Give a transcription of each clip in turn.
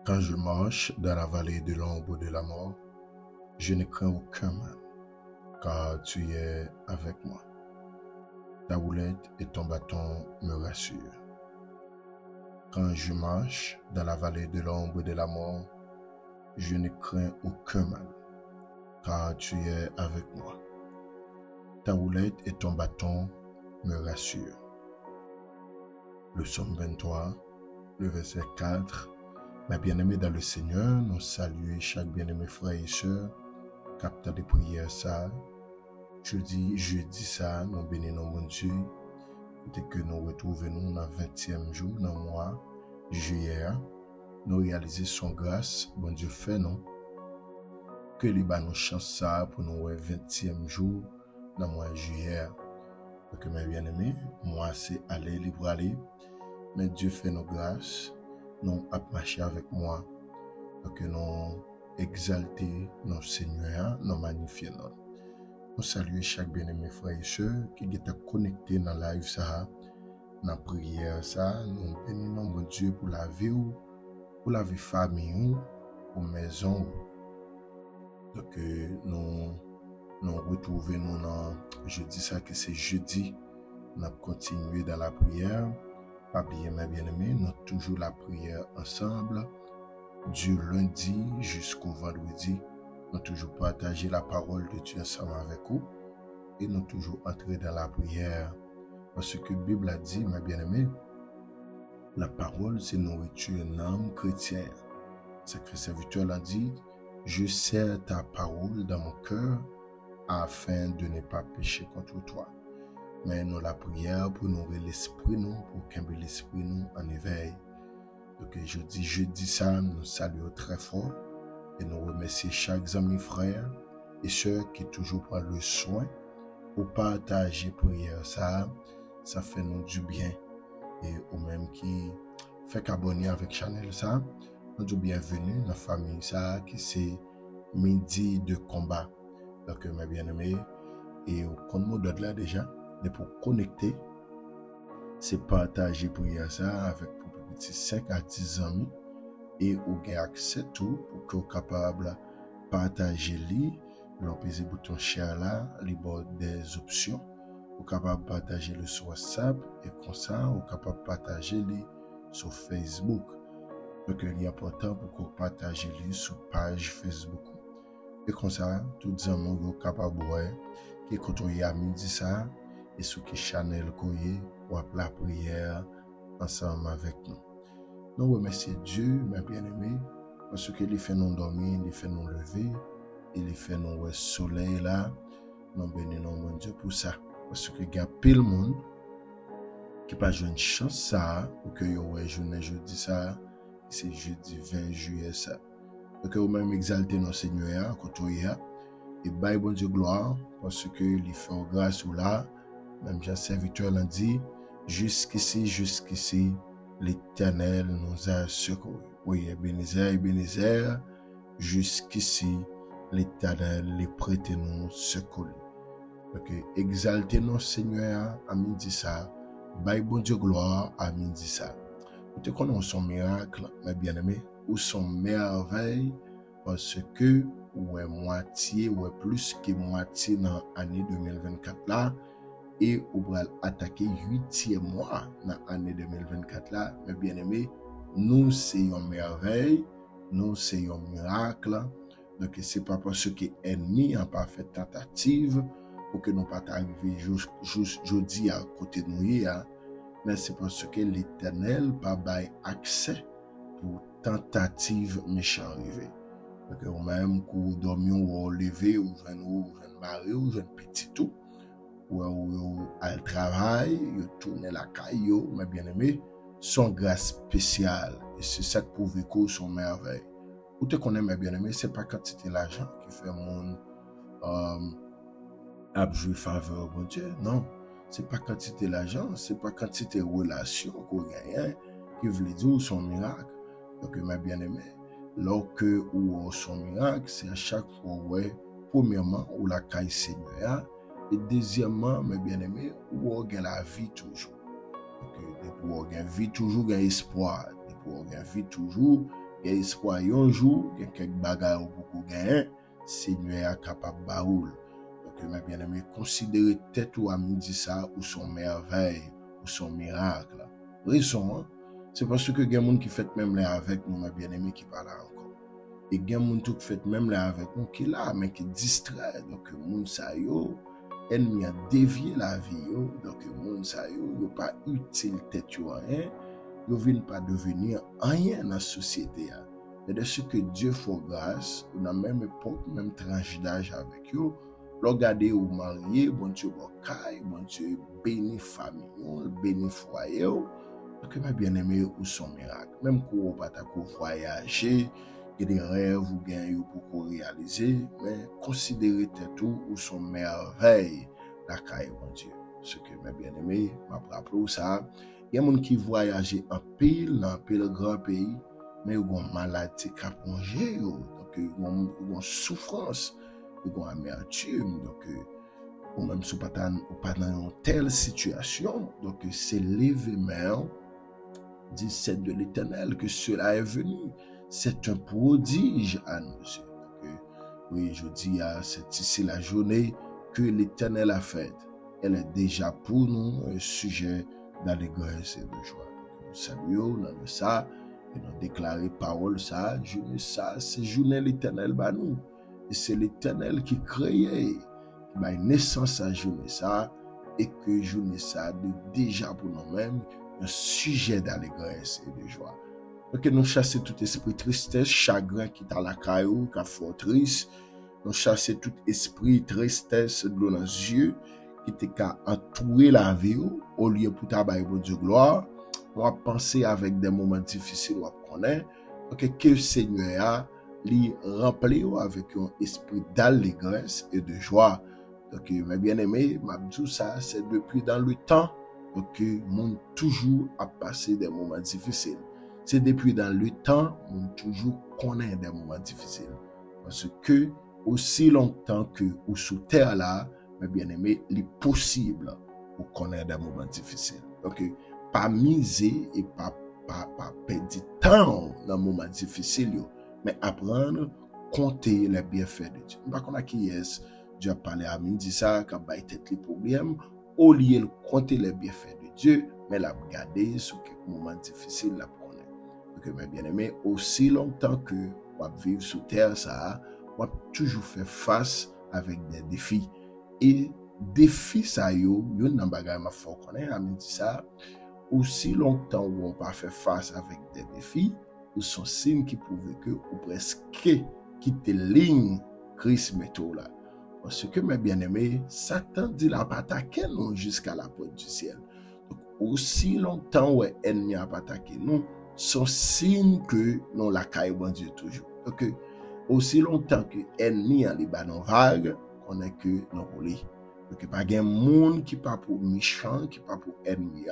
Quand je marche dans la vallée de l'ombre de la mort, je ne crains aucun mal, car tu es avec moi. Ta houlette et ton bâton me rassurent. Quand je marche dans la vallée de l'ombre de la mort, je ne crains aucun mal, car tu es avec moi. Ta houlette et ton bâton me rassurent. Le psaume 23, le verset 4. Mes bien-aimés dans le Seigneur, nous saluons chaque bien-aimé frère et sœur, capteur de prière ça. Jeudi ça, nous bénissons mon Dieu. Dès que nous retrouvons dans le 20e jour, dans le mois de juillet, nous réalisons son grâce, bon Dieu fait non. Que les nous chance ça pour nous 20e jour dans le mois de juillet. Donc mes bien-aimés, moi c'est aller, libre aller, mais Dieu fait nos grâces, nous a marché avec moi. Donc nous exalter nos Seigneur, nous magnifier nous. Nous saluons chaque bien-aimé frère et sœur qui est connecté dans la live ça, dans la prière ça. Nous bénissons mon Dieu pour la vie, pour la vie famille, pour la maison. Donc nous retrouvons nous dans, je dis ça que c'est jeudi, nous continuons dans la prière. Pas bien mes bien-aimés, nous toujours la prière ensemble. Du lundi jusqu'au vendredi, nous toujours partager la parole de Dieu ensemble avec vous et nous toujours entrer dans la prière. Parce que la Bible a dit, mes bien-aimés, la parole c'est nourriture une âme chrétienne. Sacré serviteur l'a dit, je serre ta parole dans mon cœur afin de ne pas pécher contre toi. Mais nous la prière pour nourrir l'esprit nous, pour qu'aimer l'esprit nous en éveil. Donc je dis ça, nous saluons très fort et nous remercions chaque ami frère et sœur qui toujours prend le soin pour partager prière ça fait nous du bien et au même qui fait qu'abonner avec Chanel ça, nous disons bienvenue dans la famille ça qui c'est midi de combat. Donc mes bien-aimés et comme nous donne là déjà, mais pour connecter, c'est partager prière ça avec petit 5 à 10 amis et vous avez accès tout pour que vous soyez capable de partager le bouton share là, les des options. Vous êtes capable de partager le sur WhatsApp et comme ça, vous êtes capable de partager sur Facebook. Donc, il est important pour que vous partagez sur page Facebook. Et comme ça, tout les amis vous êtes capable de voir que quand vous avez midi ça, et sur qui Chanel Koye, ou la prière ensemble avec nous. Nous remercions Dieu, mes bien-aimés, parce qu'il fait nous dormir, il fait nous lever, il fait nous voir le soleil là. Nous bénissons mon Dieu pour ça. Parce qu'il y a pile de monde qui n'a pas une chance ça, pour que vous ayez journée jeudi ça, c'est jeudi 20 juillet ça. Donc vous même exalter nos Seigneur, quand vous y a, et bail bon Dieu gloire, parce qu'il fait grâce ou là. Même Jean serviteur l'a dit, jusqu'ici, l'Éternel nous a secourus. Oui, Ebenezer, jusqu'ici, l'Éternel les prête nous secourus. Donc, exaltez nos Seigneur à midi ça, bail bon Dieu gloire à midi ça. Vous te connaissez son miracle, mes bien-aimés, ou son merveille, parce que, ou est moitié, ou est plus que moitié dans l'année 2024 là, et on va attaquer 8e mois dans l'année 2024 là, mes bien-aimés, nous c'est une merveille, nous c'est un miracle. Donc c'est pas parce que l'ennemi a pas fait tentative pour que nous pas arriver juste jeudi à côté de nous, mais c'est parce que l'Éternel pas bail accès pour tentative méchant arriver. Donc ou même qu'on dormions ou lever ou jeune mari ou jeune petit tout, ou à le travail, il tourne la caille, mes bien-aimés, son grâce spéciale. Et c'est ça que prouve que son merveille. Ou te connais, mes bien-aimés, c'est pas quantité l'argent qui fait mon abjouer faveur, bon Dieu. Non, c'est pas quantité l'argent, c'est pas quantité relation qu'on gagne qui veut dire son miracle. Donc, mes bien-aimés, lorsque ou son miracle, c'est à chaque fois, ouais, premièrement, ou la caille Seigneur. Et deuxièmement, mes bien-aimés, où on gagne la vie toujours. Donc, pour on gagne vie toujours, gagne espoir. Pour on gagne vie toujours, Il y a espoir un jour, il y a quelques bagages pour gagner, Seigneur est capable de baoul. Donc, mes bien-aimés, considérez tête ou à midi ça, ou son merveille, ou son miracle. Raison, hein? C'est parce que il y a des gens qui fait même là avec nous, mes bien-aimés, qui parlent encore. Et il y a des gens qui fait même là avec nous, qui là, mais qui distrait. Donc, moun sa yo, ennemi a dévié la vie, yo. Donc, moun sa yo pas utile tête yo rien. Yo viennent pas devenir rien dans la société. Mais de ce que Dieu fait grâce, on a même époque, même tranche d'âge avec eux, regardez ou marié, bon Dieu, bon Dieu, béni famille, béni foyer. Donc, mes bien-aimés, ou son miracle. Même quand on pas voyager, il y a des rêves ou gagnent pour réaliser, mais considérez tout ou son merveille, la caille, mon Dieu. Ce que mes bien-aimés, m'a rappelé ça. Il y a des gens qui voyagent en pile, dans pile grand pays, mais ils ont une maladie qui a plongé, donc ils ont une souffrance, ils ont une amertume, donc ou même si pas dans une telle situation, donc c'est l'événement 17 de l'Éternel que cela est venu. C'est un prodige à nos yeux. Oui, je dis, c'est ici la journée que l'Éternel a faite. Elle est déjà pour nous un sujet d'allégresse et de joie. Nous saluons dans ça et nous déclarons parole ça, journée ça, c'est journée l'Éternel bah nous. Et c'est l'Éternel qui créait, qui m'a naissance à journée ça, et que journée ça de déjà pour nous-mêmes un sujet d'allégresse et de joie. Donc nous chassons tout esprit tristesse, chagrin qui est à la caillou, qui a fort triste. Nous chassons tout esprit tristesse de nos yeux, qui était qu'à entourer la vie, au lieu pour tabailler pour Dieu gloire. On va penser avec des moments difficiles, on va connaître. Donc que le Seigneur a lui rempli avec un esprit d'allégresse et de joie. Donc mes bien-aimés, tout ça, c'est depuis dans le temps que monde toujours a passé des moments difficiles. C'est depuis dans le temps monde toujours connaît des moments difficiles. Parce que aussi longtemps que ou sous terre là, mes bien-aimés, il est possible pour connaître des moments difficiles. Donc pas miser et pas perdre du temps dans les moments difficiles, mais apprendre à compter les bienfaits de Dieu. Par contre, qui est Dieu a parlé à mine dit ça, quand il tête les problèmes, au lieu de compter les bienfaits de Dieu, mais la regarder sur quelques moments difficiles la connaître. Donc mes bien-aimés, aussi longtemps que on va vivre sur terre ça, on va toujours faire face avec des défis. Et défis ça yo nan bagay ma faut connaître, mine dit ça. Aussi longtemps où on va faire face avec des défis, ou sont signes qui prouvent que ou presque quitter ligne Christ métaux là. Parce que mes bien-aimés, Satan dit la pas attaquer nous jusqu'à la porte du ciel. Donc aussi longtemps où l'ennemi a pas attaqué nous, sont signes que nous la caille bon Dieu toujours. Donc aussi longtemps que l'ennemi a les ballons vagues, on est que nous roulons. Donc pas gain monde qui pas pour méchant, qui pas pour ennemi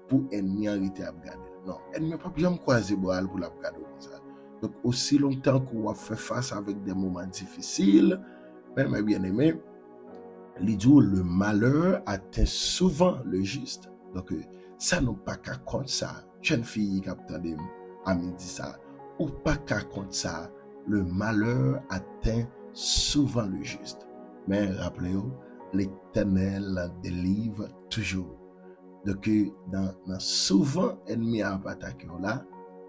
pour ennemi arrêter à regarder. Non, ennemi pas jamais croiser bras pour la regarder comme ça. Donc aussi longtemps qu'on va faire face avec des moments difficiles, mes bien-aimés, le malheur atteint souvent le juste. Donc ça nous pas qu'à compte ça. Jeune fille qui a entendu à midi ça, ou pas qu'à compte ça. Le malheur atteint souvent le juste. Mais rappelez-vous, l'Éternel délivre toujours. Donc, dans souvent, ennemi à attaquer là,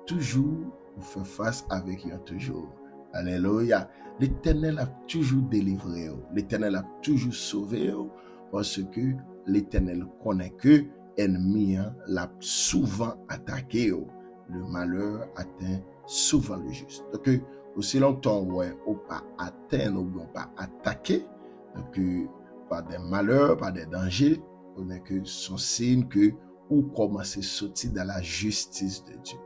toujours, vous faites face avec eux toujours. Alléluia. L'Éternel a toujours délivré, l'Éternel a toujours sauvé, parce que l'Éternel connaît que l'ennemi l'a souvent attaqué. Le malheur atteint souvent le juste. Donc, aussi longtemps où on pas atteindre ou pas attaquer, donc par des malheurs, par des dangers, on est que son signe que ou commencer à sortir dans la justice de Dieu.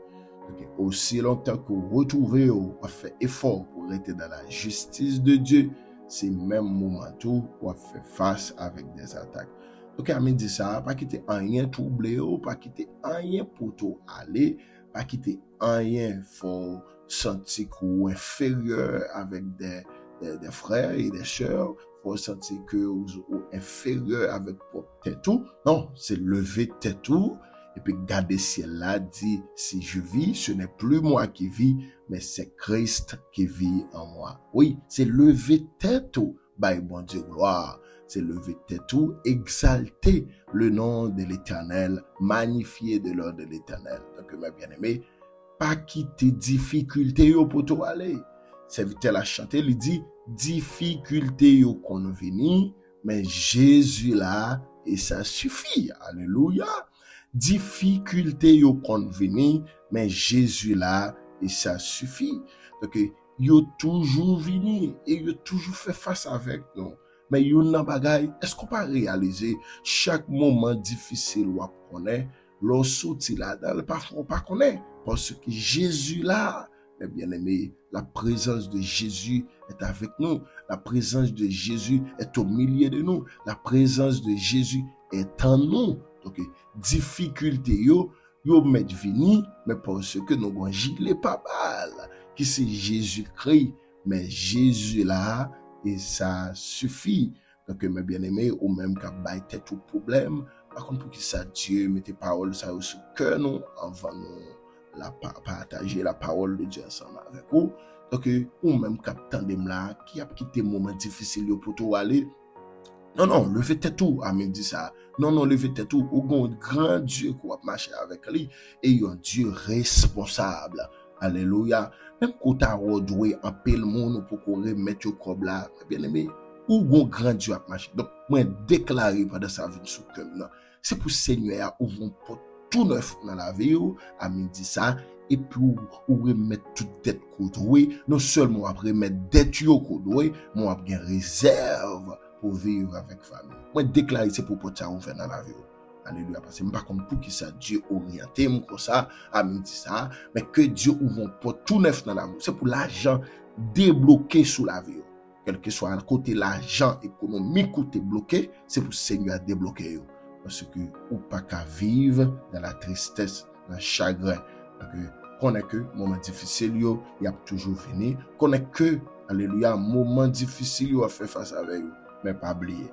Donc, aussi longtemps que vous retrouvez ou fait effort pour rester dans la justice de Dieu, c'est même moment où vous fait face avec des attaques. Donc, Amin dit ça, pas quitter rien troublé, pas quitter rien pour tout aller, pas quitter rien pour sentir qu'on est inférieur avec des frères et des sœurs, pour sentir que vous êtes inférieur avec votre tête tout. Non, c'est lever tête tout et puis garder ciel là, dit, si je vis, ce n'est plus moi qui vis, mais c'est Christ qui vit en moi. Oui, c'est lever tête tout, by bon Dieu gloire. C'est lever tête tout, exalter le nom de l'Éternel, magnifier de l'ordre de l'Éternel. Donc, mes bien-aimés, pas quitter difficulté yo pour tout aller. Serviteur a chanté, il dit, difficulté yo qu'on vini, mais Jésus là, et ça suffit. Alléluia. Difficulté yo qu'on vini, mais Jésus là, et ça suffit. Donc, yo toujours vini, et yo toujours fait face avec nous. Mais yon nan bagay, est-ce qu'on peut réaliser chaque moment difficile ou connaît, l'on sorti là dans le parfois pas connaît parce que Jésus là, mes bien-aimés, la présence de Jésus est avec nous, la présence de Jésus est au milieu de nous, la présence de Jésus est en nous. Donc difficulté yo met vini, mais parce que nous avons gilet pas mal qui c'est Jésus-Christ, mais Jésus là et ça suffit. Donc, mes bien-aimés, ou même qu'à bailler tête au problème, par contre, pour que ça Dieu mette paroles ça sur cœur nous, avant nous la partager la parole de Dieu ensemble avec vous. Donc, ou même qu'à tandem là, qui a quitté moment difficile pour tout aller. Non, levez tête tout, Amen dit ça. Non, levez tête tout, ou un grand Dieu qui va marcher avec lui, et un Dieu responsable. Alléluia. Même quand tu as redoué un peu le monde pour qu'on remette au corps là, bien aimé, ou bon grand Dieu a marché. Donc, moi, déclaré pendant sa vie sous cœur, c'est pour Seigneur ouvrir pour tout neuf dans la vie, Amen dit ça, et puis ou remettre toute dette qu'on non seulement après remettre dette qu'on doit, mais on bien réserve pour vivre avec famille. Moi, déclaré c'est pour ça ouvrir dans la vie. Alléluia, parce que je ne sais pas comme pour qui ça Dieu orienté comme ça, Amen dit ça, mais que Dieu ouvre pour tout neuf dans la vie. C'est pour l'argent débloqué sous la vie. Quel que soit le côté l'argent économique côté bloqué, c'est pour le Seigneur débloquer. Parce que ou pas qu'à vivre dans la tristesse, dans le chagrin. Qu'on est que moment difficile, il y a toujours fini. Qu'on est que, alléluia, moment difficile, il a fait face avec vous. Mais pas oublier.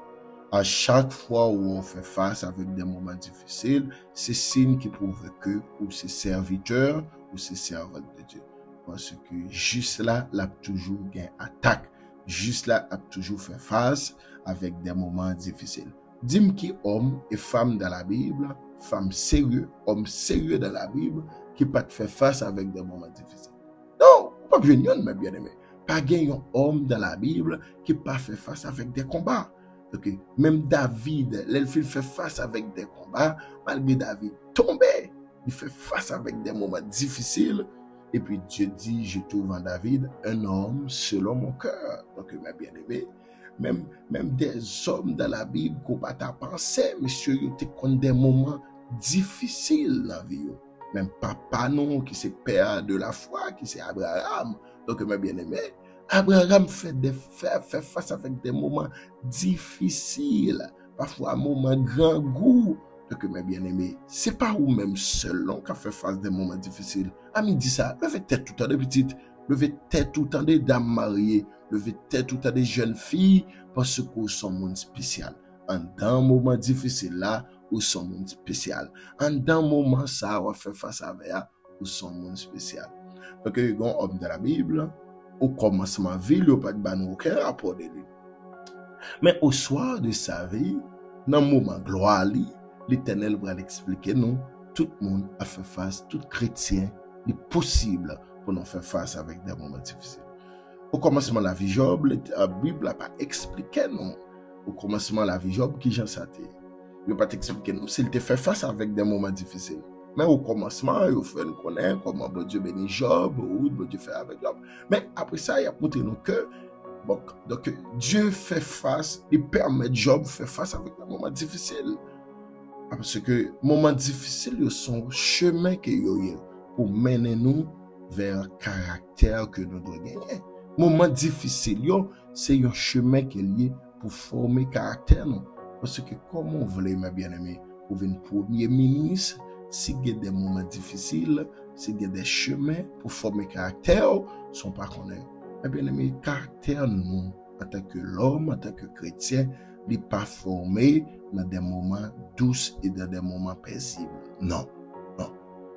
À chaque fois où on fait face avec des moments difficiles, c'est signe qui prouve que ou c'est serviteur ou c'est servante de Dieu. Parce que juste là, il a toujours gain attaque. Juste là, il a toujours fait face avec des moments difficiles. Dis-moi qui homme et femme dans la Bible, femme sérieux, homme sérieux dans la Bible, qui peut faire face avec des moments difficiles. Non, pas bien, mais bien aimé. Pas un homme dans la Bible qui peut faire face avec des combats. Okay. Même David, il fait face avec des combats, malgré David tombé, il fait face avec des moments difficiles. Et puis Dieu dit, je trouve en David un homme selon mon cœur. Donc, mes bien-aimés, même des hommes dans la Bible qu'on pas ta pensée, monsieur, ils ont des moments difficiles dans la vie. Même papa non, qui c'est père de la foi, qui c'est Abraham. Donc, mes bien-aimés, Abraham fait face avec des moments difficiles, parfois un moment grand goût. Donc, mes bien-aimés, c'est pas vous même seul qui a fait face à des moments difficiles. Ami dit ça, levez tête tout le temps des petites, levez tête tout le temps des dames mariées, levez tête tout le temps des jeunes filles, parce que vous sont monde spécial. En dans moment difficile là, vous sont monde spécial. En dans moment ça, on fait face avec vous sont monde spécial. Donc, il y a un homme de la Bible, au commencement vie, il n'y a pas de aucun rapport de lui. Mais au soir de sa vie, dans le moment gloire, l'Éternel va l'expliquer, nous, tout le monde a fait face, tout chrétien, il est possible pour nous faire face avec des moments difficiles. Au commencement de la vie Job, la Bible n'a pas expliqué, non. Au commencement de la vie Job, qui j'en savais. Il n'a pas expliqué, non, s'il te fait face avec des moments difficiles. Mais au commencement, il faut nous connaître comment bon Dieu bénit Job, ou bon Dieu fait avec Job. Mais après ça, il a montré nous que bon, donc Dieu fait face, il permet Job faire face avec des moments difficiles. Parce que moments difficiles sont chemin que y a pour mener nous vers le caractère que nous devons gagner. Moments difficiles, c'est un chemin qui est lié pour former le caractère. Non? Parce que comme on voulait, mes bien-aimés, pour venir premier ministre, si il y a des moments difficiles, si il y a des chemins pour former le caractère, sont pas connus. Eh bien, le caractère, nous, en tant que l'homme, en tant que chrétien, n'est pas formé dans des moments doux et dans des moments paisibles. Non, non.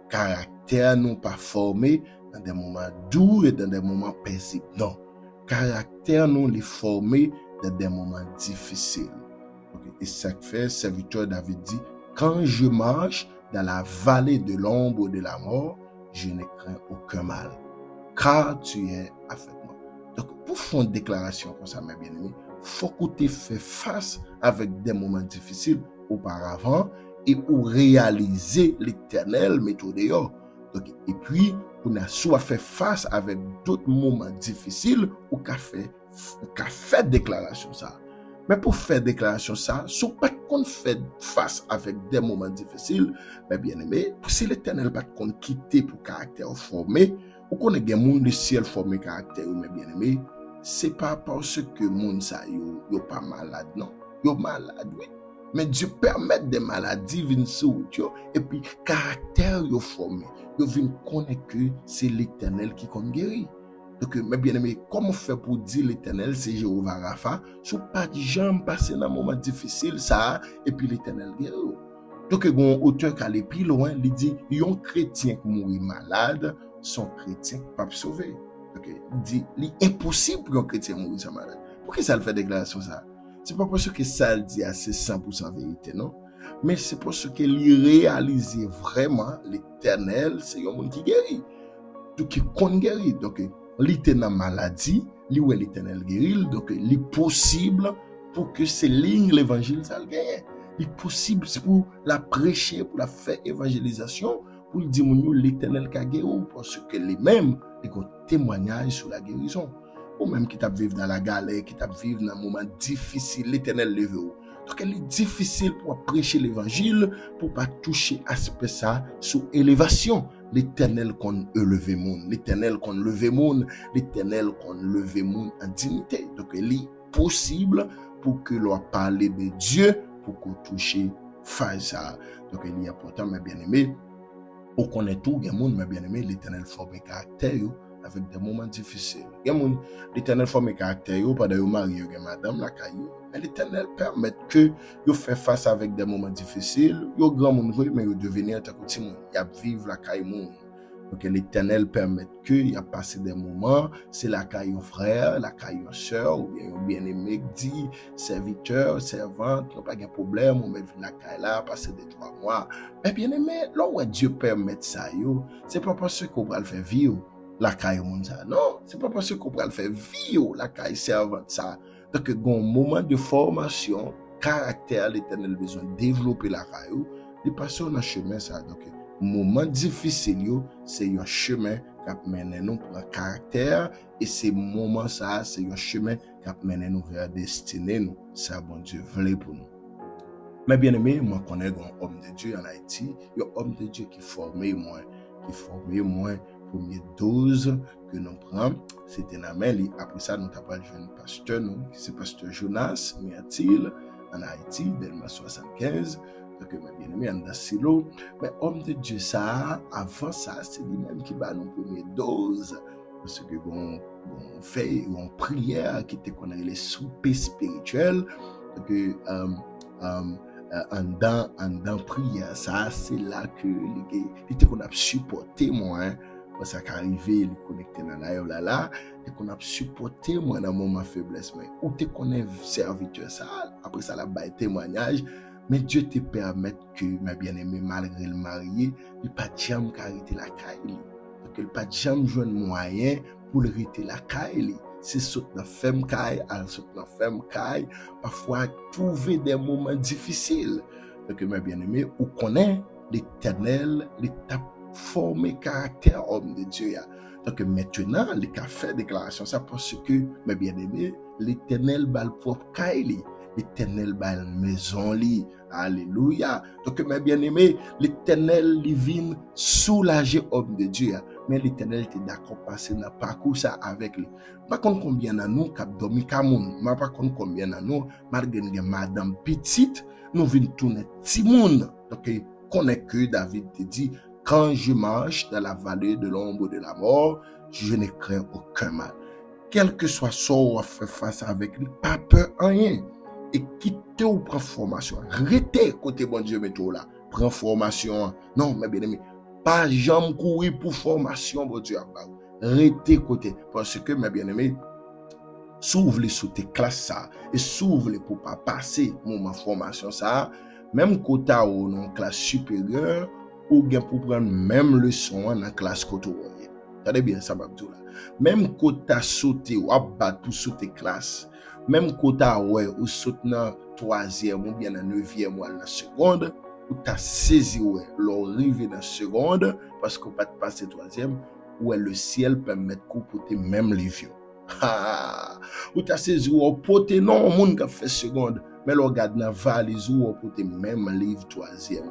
Caractère nous pas formé dans des moments doux et dans des moments paisibles. Non. Caractère nous les formé dans des moments difficiles. Okay. Et ça fait, serviteur David dit, quand je marche dans la vallée de l'ombre de la mort, je ne crains aucun mal, car tu es avec moi. Donc, pour faire une déclaration comme ça, mes bien-aimés, faut que tu fasses face avec des moments difficiles auparavant et pour réaliser l'éternel méthode. Donc, et puis, on a soit fait face avec d'autres moments difficiles ou qu'a fait déclaration ça. Mais pour faire déclaration ça, si pas qu'on fait face avec des moments difficiles, mais bien aimé, si l'éternel pas qu'on quitter pour caractère formé, ou qu'on ait des monde de ciel formé caractère, mais bien aimé, c'est pas parce que monde ça yo pas malade, non. Yo malade, oui. Mais Dieu permet des maladies venir sur eux, et puis caractère yo formé. Yo vient connaître que c'est l'éternel qui compte guérir. Donc, mes bien-aimés, comment on fait pour dire l'éternel, c'est Jéhovah Rapha, si pas de jamais passer dans un moment difficile, ça, et puis l'éternel guérit. Donc, un auteur qui allait plus loin, il dit, un chrétien qui mourit malade, son chrétien pas sauver. Donc, il dit, il est impossible pour un chrétien mourir malade. Pourquoi ça le fait déclaration ça? C'est pas parce que ça le dit à c'est 100% vérité, non? Mais c'est parce qu'il réalise vraiment l'éternel, c'est un monde qui guérit. Donc, il compte guérir. Donc, l'éternel maladie, lui où l'éternel guérit, donc il est possible pour que ces lignes l'évangile ça le gagne. Il est possible pour la prêcher, pour la faire évangélisation, pour dire l'éternel qui a guéri, parce que lui-même, il a un témoignage sur la guérison. Ou même qui t'a vécu dans la galère, qui t'a vécu dans un moment difficile, l'éternel levé. Donc il est difficile pour prêcher l'évangile, pour pas toucher aspect ça sous élévation. L'éternel qu'on élevé monde, l'éternel qu'on levé monde, l'éternel qu'on levé monde en dignité. Donc il est possible pour que l'on parle de Dieu, pour qu'on touche ça. Donc il est important, mes bien-aimés, on connaît tout, il y a monde, mes bien-aimés, l'éternel forme caractère avec des moments difficiles. L'éternel forme caractère pendant que vous mariez madame la caillou. Mais l'éternel permet que vous faites face avec des moments difficiles. Vous grand monde mais vous devenez un petit monde. Il y a vivre la caillou. Donc l'éternel permet que il y a passé des moments, c'est la caillou frère, la caillou sœur, ou bien aimé dit serviteur, servante, pas de problème, on met la caillou là, passer des 3 mois. Mais bien aimé, là où Dieu permet ça, c'est pas parce qu'on va le faire vivre la caillou monde ça. Non, c'est pas parce qu'on va le faire vivre la caillou servante ça. Donc, un moment de formation, caractère, l'éternel besoin de développer la caillou, de passer dans chemin ça. Donc, moment difficile, c'est un chemin qui mène nous pour un caractère, et ces moments ça, c'est un chemin qui mène nous vers la destinée, nous. Ça, bon Dieu, voulait pour nous. Mais bien aimé, moi, je connais un homme de Dieu en Haïti, un homme de Dieu qui formait moi, première dose que nous prenons, c'était dans main. Après ça, nous avons parlé de pasteur, c'est pasteur Jonas Miatil en Haïti, Delma 75. Donc, bien aimé, en Dassilo. Mais homme de Dieu, ça, avant ça, c'est lui-même qui va nous première dose. Parce que on fait une prière qui était qu'on a les soupers spirituels. Donc, en dans prière, ça, c'est là que il qu'on a supporté moi. Parce ça qu'arrivé, il connecté dans là, et qu'on a supporté moi dans mon faiblesse, mais où tu connais serviteur ça, après ça la bail témoignage, mais Dieu te permet que ma bien-aimée malgré le marié, il pas jamais arrêter la caille. Donc il pas jamais joindre moyen pour arrêter la caille. C'est saute dans femme caille, elle saute dans femme caille, parfois trouver des moments difficiles. Donc ma bien-aimée, où connaît l'éternel, l'étape former caractère homme de Dieu. Donc maintenant, les cas fait déclaration ça parce que, mes bien-aimés, l'éternel bal propre kaili, l'éternel bal maison li. Alléluia. Donc mes bien-aimés, l'éternel li vient soulager homme de Dieu. Mais l'éternel était d'accord passer dans parcours ça avec lui. Pas combien de nous cap dormi kamoun, mais pas combien de nous malgré madame petite, nous venons tourner petit monde. Donc connaît que David te dit, quand je marche dans la vallée de l'ombre de la mort, je ne crains aucun mal. Quel que soit ce qu'on fait face avec lui, pas peur en rien. et quitter ou prendre formation. Restez côté bon Dieu mettez là, prends formation. Non, mes bien-aimés, pas jamais courir pour formation bon Dieu. Restez côté parce que mes bien-aimés, s'ouvre les sous tes classes ça et s'ouvre les pour pas passer moment formation ça, même côté ou non classe supérieure ou bien pour prendre même leçon dans classe côté. Attendez bien ça m'a dit là. Même côté sauter ou abattre pour sauter classe. Même côté ouais ou sauter dans troisième ou bien dans neuvième ou dans seconde ou t'as saisi ouais l'arrivée dans seconde parce qu'on pas passer troisième ou le ciel permet qu'on porter même les vieux. Ou t'as saisi ou porter non monde qui fait seconde mais le regarde dans valise ou porter même livre troisième.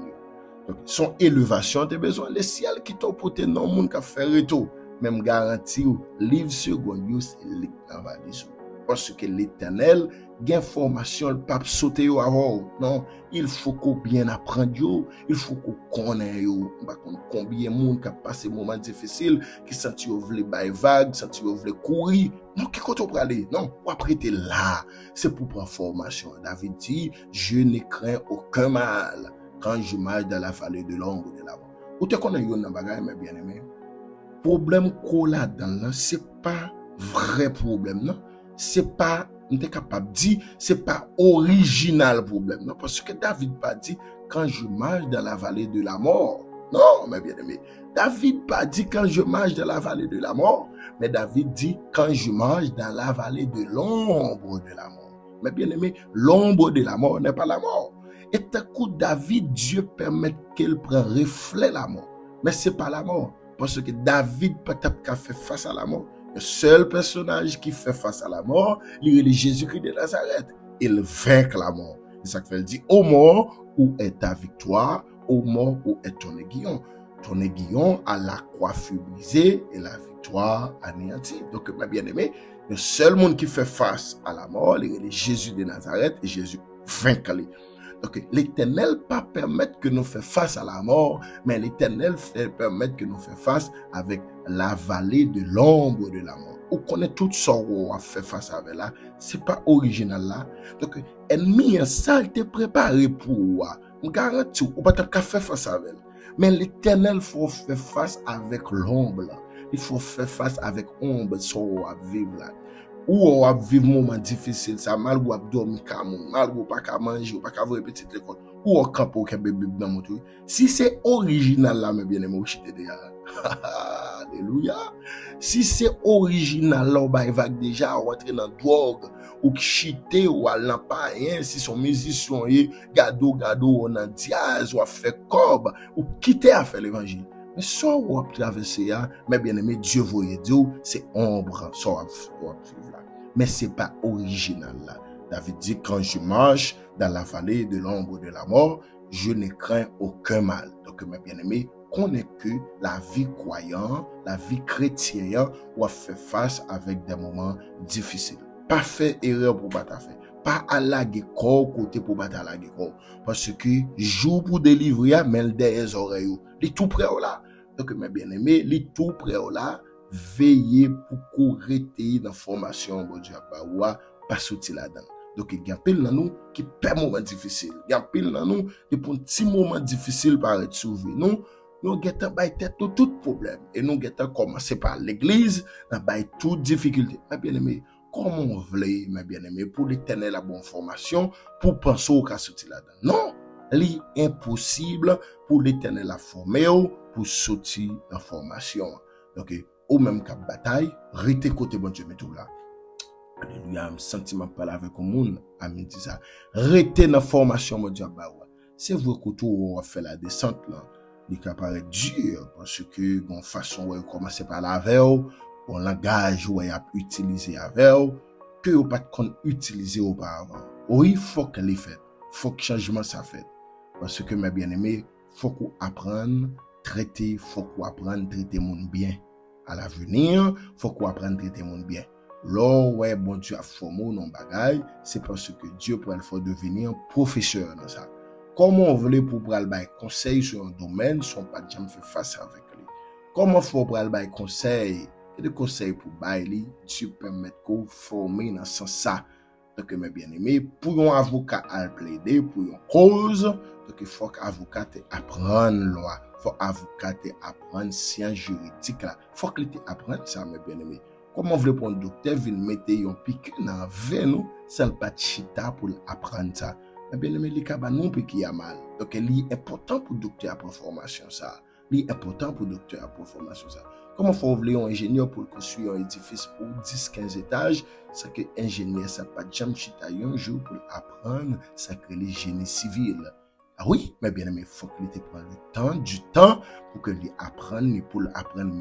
Donc son élévation t'as besoin le ciel qui t'a porter non monde qui fait retour même garantie ou livre seconde c'est livre dans valise. Parce que l'Éternel gain formation le pape sauter avant non il faut qu'on bien apprendre il faut qu'on connaisse pas combien monde qui a passé moment difficile qui senti veut bailler vague senti veut courir non qui côté pour aller non pour prêter là c'est pour prendre formation. David dit je ne crains aucun mal quand je marche dans la vallée de l'ombre de la mort. Ou te connais yon nan bagay mes bien-aimés problème qu'on là dedans c'est pas vrai problème non c'est pas on est capable de dire c'est pas original problème non parce que David pas dit quand je marche dans la vallée de la mort non mes bien-aimés David pas dit quand je marche dans la vallée de la mort mais David dit quand je marche dans la vallée de l'ombre de la mort. Mes bien-aimés l'ombre de la mort n'est pas la mort et d'un coup David Dieu permet qu'elle prenne reflet la mort mais c'est pas la mort parce que David peut-être qu'a fait face à la mort. Le seul personnage qui fait face à la mort, il est Jésus-Christ de Nazareth. Il vainc la mort. C'est ça qu'il dit, ô mort, où est ta victoire? Ô mort, où est ton aiguillon? Ton aiguillon à la croix fut brisé et la victoire anéantie. Donc, mes bien-aimés, le seul monde qui fait face à la mort, il est Jésus de Nazareth et Jésus vainc lui. Donc, l'Éternel pas permettre que nous fassions face à la mort, mais l'Éternel fait permettre que nous fassions face avec la vallée de l'ombre de la mort. On connaît tout sorrow à faire face avec là, c'est pas original là. Donc, ennemi en salle te préparé pour on garantit ou pas qu'à faire face avec. Mais l'Éternel faut faire face avec l'ombre là. Il faut faire face avec ombre sorrow à vivre là. Ou on va vivre un moment difficile, ça mal ou dormir mal ou pas qu'à manger, ou pas qu'à voir petite l'école, ou on campe au bébé dans mon truc. Si c'est original là, mes bien-aimés, au chité déjà. Alléluia. Si c'est original là, on va déjà rentrer dans drogue, ou chité, ou à l'empire, si son musicien, gado, on a diaz, ou a fait cob, ou quitter à faire l'évangile. Mais ça, on va traverser, mes bien-aimés, Dieu voyait Dieu, c'est ombre, ça, on va vivre là. Mais c'est pas original là. David dit, quand je marche dans la vallée de l'ombre de la mort, je ne crains aucun mal. Donc, mes bien-aimés, connaît que la vie croyante, la vie chrétienne, on fait face avec des moments difficiles. Pas faire erreur pour battre faire. Pas à la corps côté pour battre à la corps. Parce que jour pour délivrer, mais des oreilles. Les tout près là. Donc, mes bien-aimés, les tout près là, veillez pour qu'on rete dans formation, bon Dieu, pas sortir là-dedans. Donc, il y a pile dans nous qui perd moment difficile. Il y a pile dans nous qui pour un petit moment difficile par être sauvé. Nous guettons bailler tête tout problème. Et nous guettons commencer par l'église, dans bailler toute difficulté. Mes bien-aimés, comment on veut, mes bien-aimés, pour l'Éternel la bonne formation, pour penser au cas sortir là-dedans. Non, c'est impossible pour l'Éternel la former pour sortir la formation. Donc, ou même qu'à bataille, restez côté bon Dieu, mais tout là. Alléluia, un sentiment parler avec le monde, amen, dit ça. Restez dans la formation, mon Dieu, c'est vrai que tout on fait la descente là, il peut paraître dur, parce que, bon, façon, on commence par la veille, bon, langage, on a utilisé avec, que vous pas qu'on utiliser auparavant. Oui, il faut que les fait, faut que changement ça fait. Parce que, mes bien-aimés, faut qu'on apprenne traiter, faut qu'on apprenne traiter monde bien. À l'avenir, faut qu'on apprenne traiter monde bien. Là, ouais, bon Dieu a formé non bagaille, c'est parce que Dieu pour le faire devenir professeur dans ça. Comment on veut pour prendre des conseils sur un domaine, sont pas jamais fait face avec lui. Comment faut prendre des conseils, et des conseils pour bailler, Dieu permet qu'on former dans ce sens ça. Donc, mes bien-aimés, pour un avocat à plaider, pour une cause, donc il faut qu'avocat apprenne loi, il faut avocat apprendre science juridique là, faut qu'il apprenne ça, mes bien-aimés. Comment vous voulez pour un docteur venir mettre un piqûre dans veine nous, sans pas de chita pour apprendre ça. Mais bien-aimés, les cas non plus qui a mal. Donc, il est important pour docteur apprendre formation ça. Il est important pour docteur apprendre formation ça. Comment faut vous un ingénieur pour construire un édifice pour 10-15 étages, c'est que ingénieur ça pas jamais chita un jour pour apprendre ça que les génie civil. Ah oui, mais bien aimé, faut qu'il te prenne du temps pour que lui apprenne, pour apprendre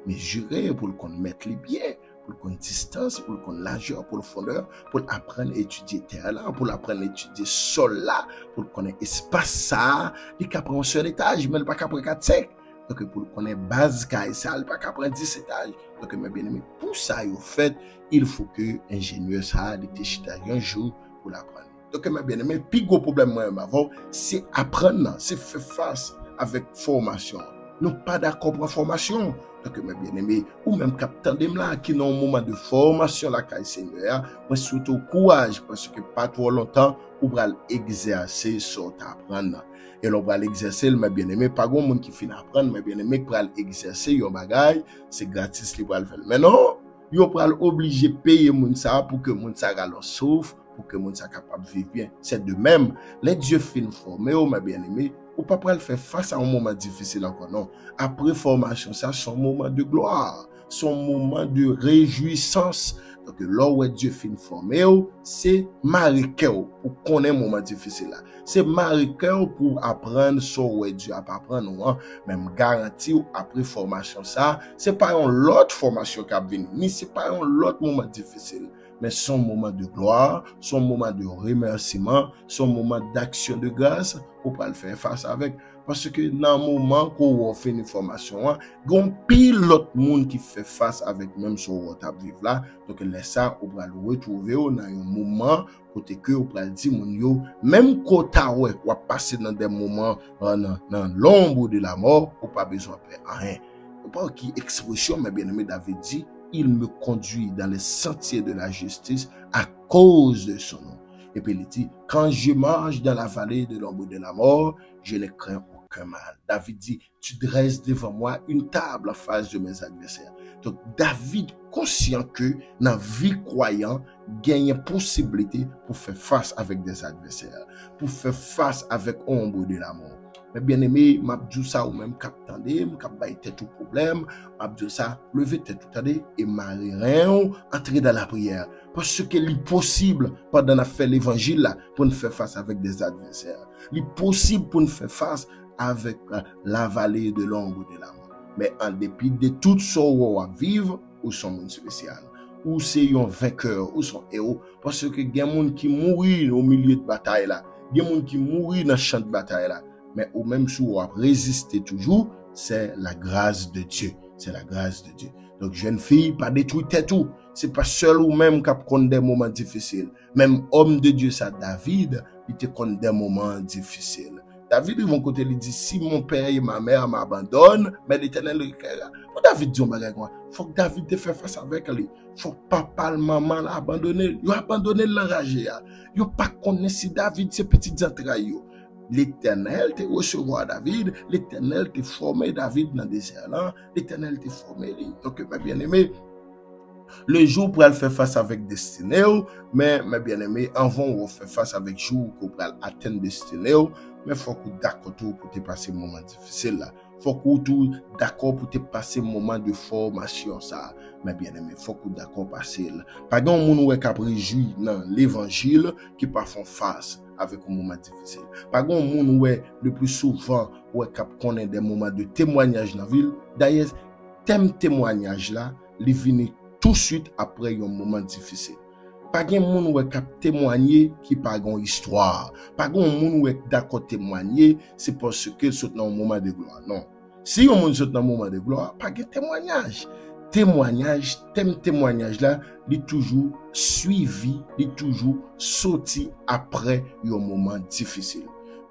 mesurer, pour qu'on mette les biais, pour qu'on distance, pour qu'on largeur, pour le fondeur, pour apprendre à étudier terre là, pour apprendre à étudier sol là, pour qu'on ait espace ça, il qu'à prendre un seul étage, mais pas qu'à prendre 4-5. Donc, pour connaître base caille ça, il pas qu'à prendre 10 étages. Donc, mes bien-aimés, pour ça, au fait, il faut que l'ingénieur ça, il te un jour pour l'apprendre. Donc, mes bien-aimés, plus gros problème, moi, avant, c'est apprendre, c'est faire face avec formation. Nous pas d'accord pour la formation. Donc, mes bien-aimés, ou même capitaine de là, qui dans un moment de formation, la caille Seigneur, moi, surtout courage, parce que pas trop longtemps, ou va exercer sur t'apprendre. Et l'on va l'exercer, mes bien-aimés, pas grand monde qui finit apprendre, mes bien-aimés, pour l'exercer, yon bagay, c'est gratis, li va le faire. Mais non, yon va obligé payer moun ça pour que moun ça galon souffre, pour que moun ça capable de vivre bien. C'est de même, les dieux fin formés, mes bien-aimés, ou pas pour le faire face à un moment difficile encore, non. Après formation, ça, son moment de gloire, son moment de réjouissance. Donc, là où Dieu fin formé, c'est marqué pour connaître un moment difficile là. C'est marqué pour apprendre ce que Dieu a pas apprendre, même garanti après formation ça, c'est pas une autre formation qui a venu, ni c'est pas un autre moment difficile, mais son moment de gloire, son moment de remerciement, son moment d'action de grâce pour pas le faire face avec. Parce que dans le moment qu'on fait une formation, il y a pile l'autre monde qui fait face avec même ce qu'on a vivre là. Donc, laisse ça, on va le retrouver dans un moment côté que on va dire, même quand on va passer dans des moments dans l'ombre de la mort, on n'a pas besoin de faire rien. On parle qui expression, mais bien aimé David dit, il me conduit dans les sentiers de la justice à cause de son nom. Et puis il dit, quand je marche dans la vallée de l'ombre de la mort, je ne crains aucun mal. David dit, tu dresses devant moi une table en face de mes adversaires. Donc David conscient que dans la vie croyant, gagne possibilité pour faire face avec des adversaires, pour faire face avec l'ombre de la mort. Mais bien aimé, m'abdou ça ou même cap tendé, cap bailler tête tout problème, m'abdou ça lever tête tout tendé et marrer rien, entrer dans la prière. Parce que c'est possible pendant la fait l'évangile là pour nous faire face avec des adversaires. C'est possible pour nous faire face avec la vallée de l'ombre de la mort. Mais en dépit de tout ce qu'on va vivre, ou son monde spécial, ou c'est un vainqueur, ou son héros, parce que il y a des gens qui mourent au milieu de bataille là, il y a des gens qui mourent dans le champ de bataille là. Mais au même si on résister toujours, c'est la grâce de Dieu. C'est la grâce de Dieu. Donc, jeune fille, pas détruire tout. C'est pas seul ou même qui connaît des moments difficiles. Même homme de Dieu, ça, David, il te connaît des moments difficiles. David, de mon côté, il dit, si mon père et ma mère m'abandonnent, mais l'Éternel le recueillera. Pour David, dit, faut que David te fasse face avec lui. Faut que papa, maman l'abandonner. Il a abandonné l'enragé. Il n'a pas connu si David, ses petites entrailles. L'Éternel te recevoir David, l'Éternel te formé David dans le désert là, l'Éternel te formé. Donc, mes bien-aimés, le jour pour faire face avec destinée, mais mes bien-aimés, avant on fait face avec jour pour atteindre destinée, mais faut que d'accord pour te passer un moment difficile là. Faut que tout d'accord pour te passer un moment de formation ça. Mais bien aimé, faut que d'accord passer là. Pas grand monde ouais qui réjoui dans l'évangile qui pas font face avec un moment difficile. Pas grand monde ouais le plus souvent ouais qui connaît des moments de témoignage dans la ville. D'ailleurs, thème témoignage là, il vient tout de suite après un moment difficile. Pas de monde qui a témoigné qui pas une histoire. Pas de monde qui d'accord témoigner, c'est parce que c'est dans un moment de gloire. Non. Si on est dans un moment de gloire, pas de témoignage. Témoignage là, il est toujours suivi, il est toujours sorti après un moment difficile.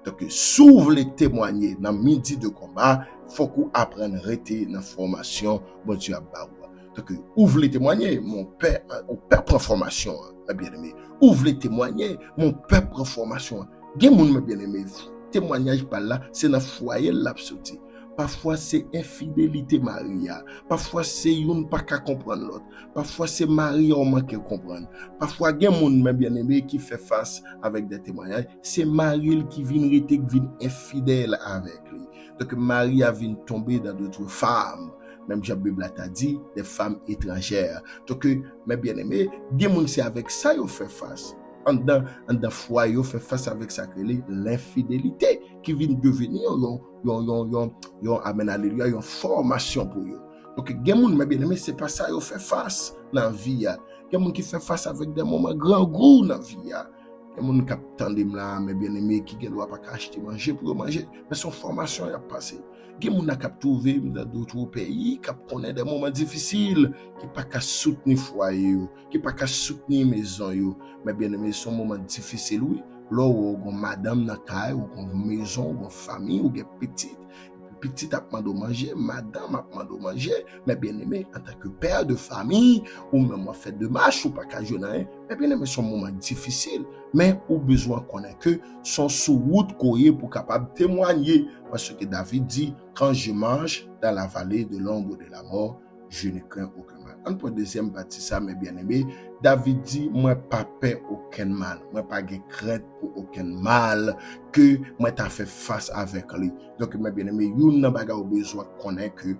Donc, si vous voulez témoigner dans midi de combat, il faut qu'on apprenne à rester dans la formation, bon Dieu a barou. Donc, ouvre les témoigner, mon père prend formation, mes bien-aimés. Ouvre les témoigner, mon père prend formation. Gen moun, mes bien-aimés, témoignage par là, c'est dans le foyer l'absoluté. Parfois, c'est infidélité Maria. Parfois, c'est yon pas qu'à comprendre l'autre. Parfois, c'est Marie on manque de comprendre. Parfois, gen moun, mes bien-aimés, qui fait face avec des témoignages. C'est Marie qui vient infidèle avec lui. Donc, Marie a vient tomber dans d'autres femmes. Même Jean Bible t'a dit, des femmes étrangères. Donc, mes bien-aimés, gen moun, c'est avec ça yon fait face. En dans foyer, yon fait face avec ça, l'infidélité qui vient devenir yon amen alléluia, yon formation pour eux. Donc, gen moun, mes bien-aimés, c'est pas ça yon fait face dans la vie. Gen moun qui fait face avec des moments grand goût dans la vie. Gen moun qui tandem là, mes bien-aimés, qui gen doit pas acheter manger pour manger, mais son formation a passé. Gen moun qui trouvé dans d'autres pays, qui connaît des moments difficiles, qui pas qu'à soutenir foyer, qui pas qu'à soutenir maison yo. Mais bien aimé, son moment difficile oui. Là où madame na kay ou maison, ou famille ou petite a demandé manger, madame a demandé manger, mais bien aimé en tant que père de famille ou même en fait de marche ou pas qu'à jeune, mais bien aimé son moment difficile, mais ou besoin connaître que son sous route courir pour capable témoigner parce que David dit quand je marche dans la vallée de l'ombre de la mort, je ne crains aucun mal. En pour deuxième partie ça mes bien-aimés, David dit moi pas peur aucun mal, moi pas de crainte pour aucun mal que moi t'a fait face avec lui. Donc mes bien-aimés, yon nan baga ou besoin connaître que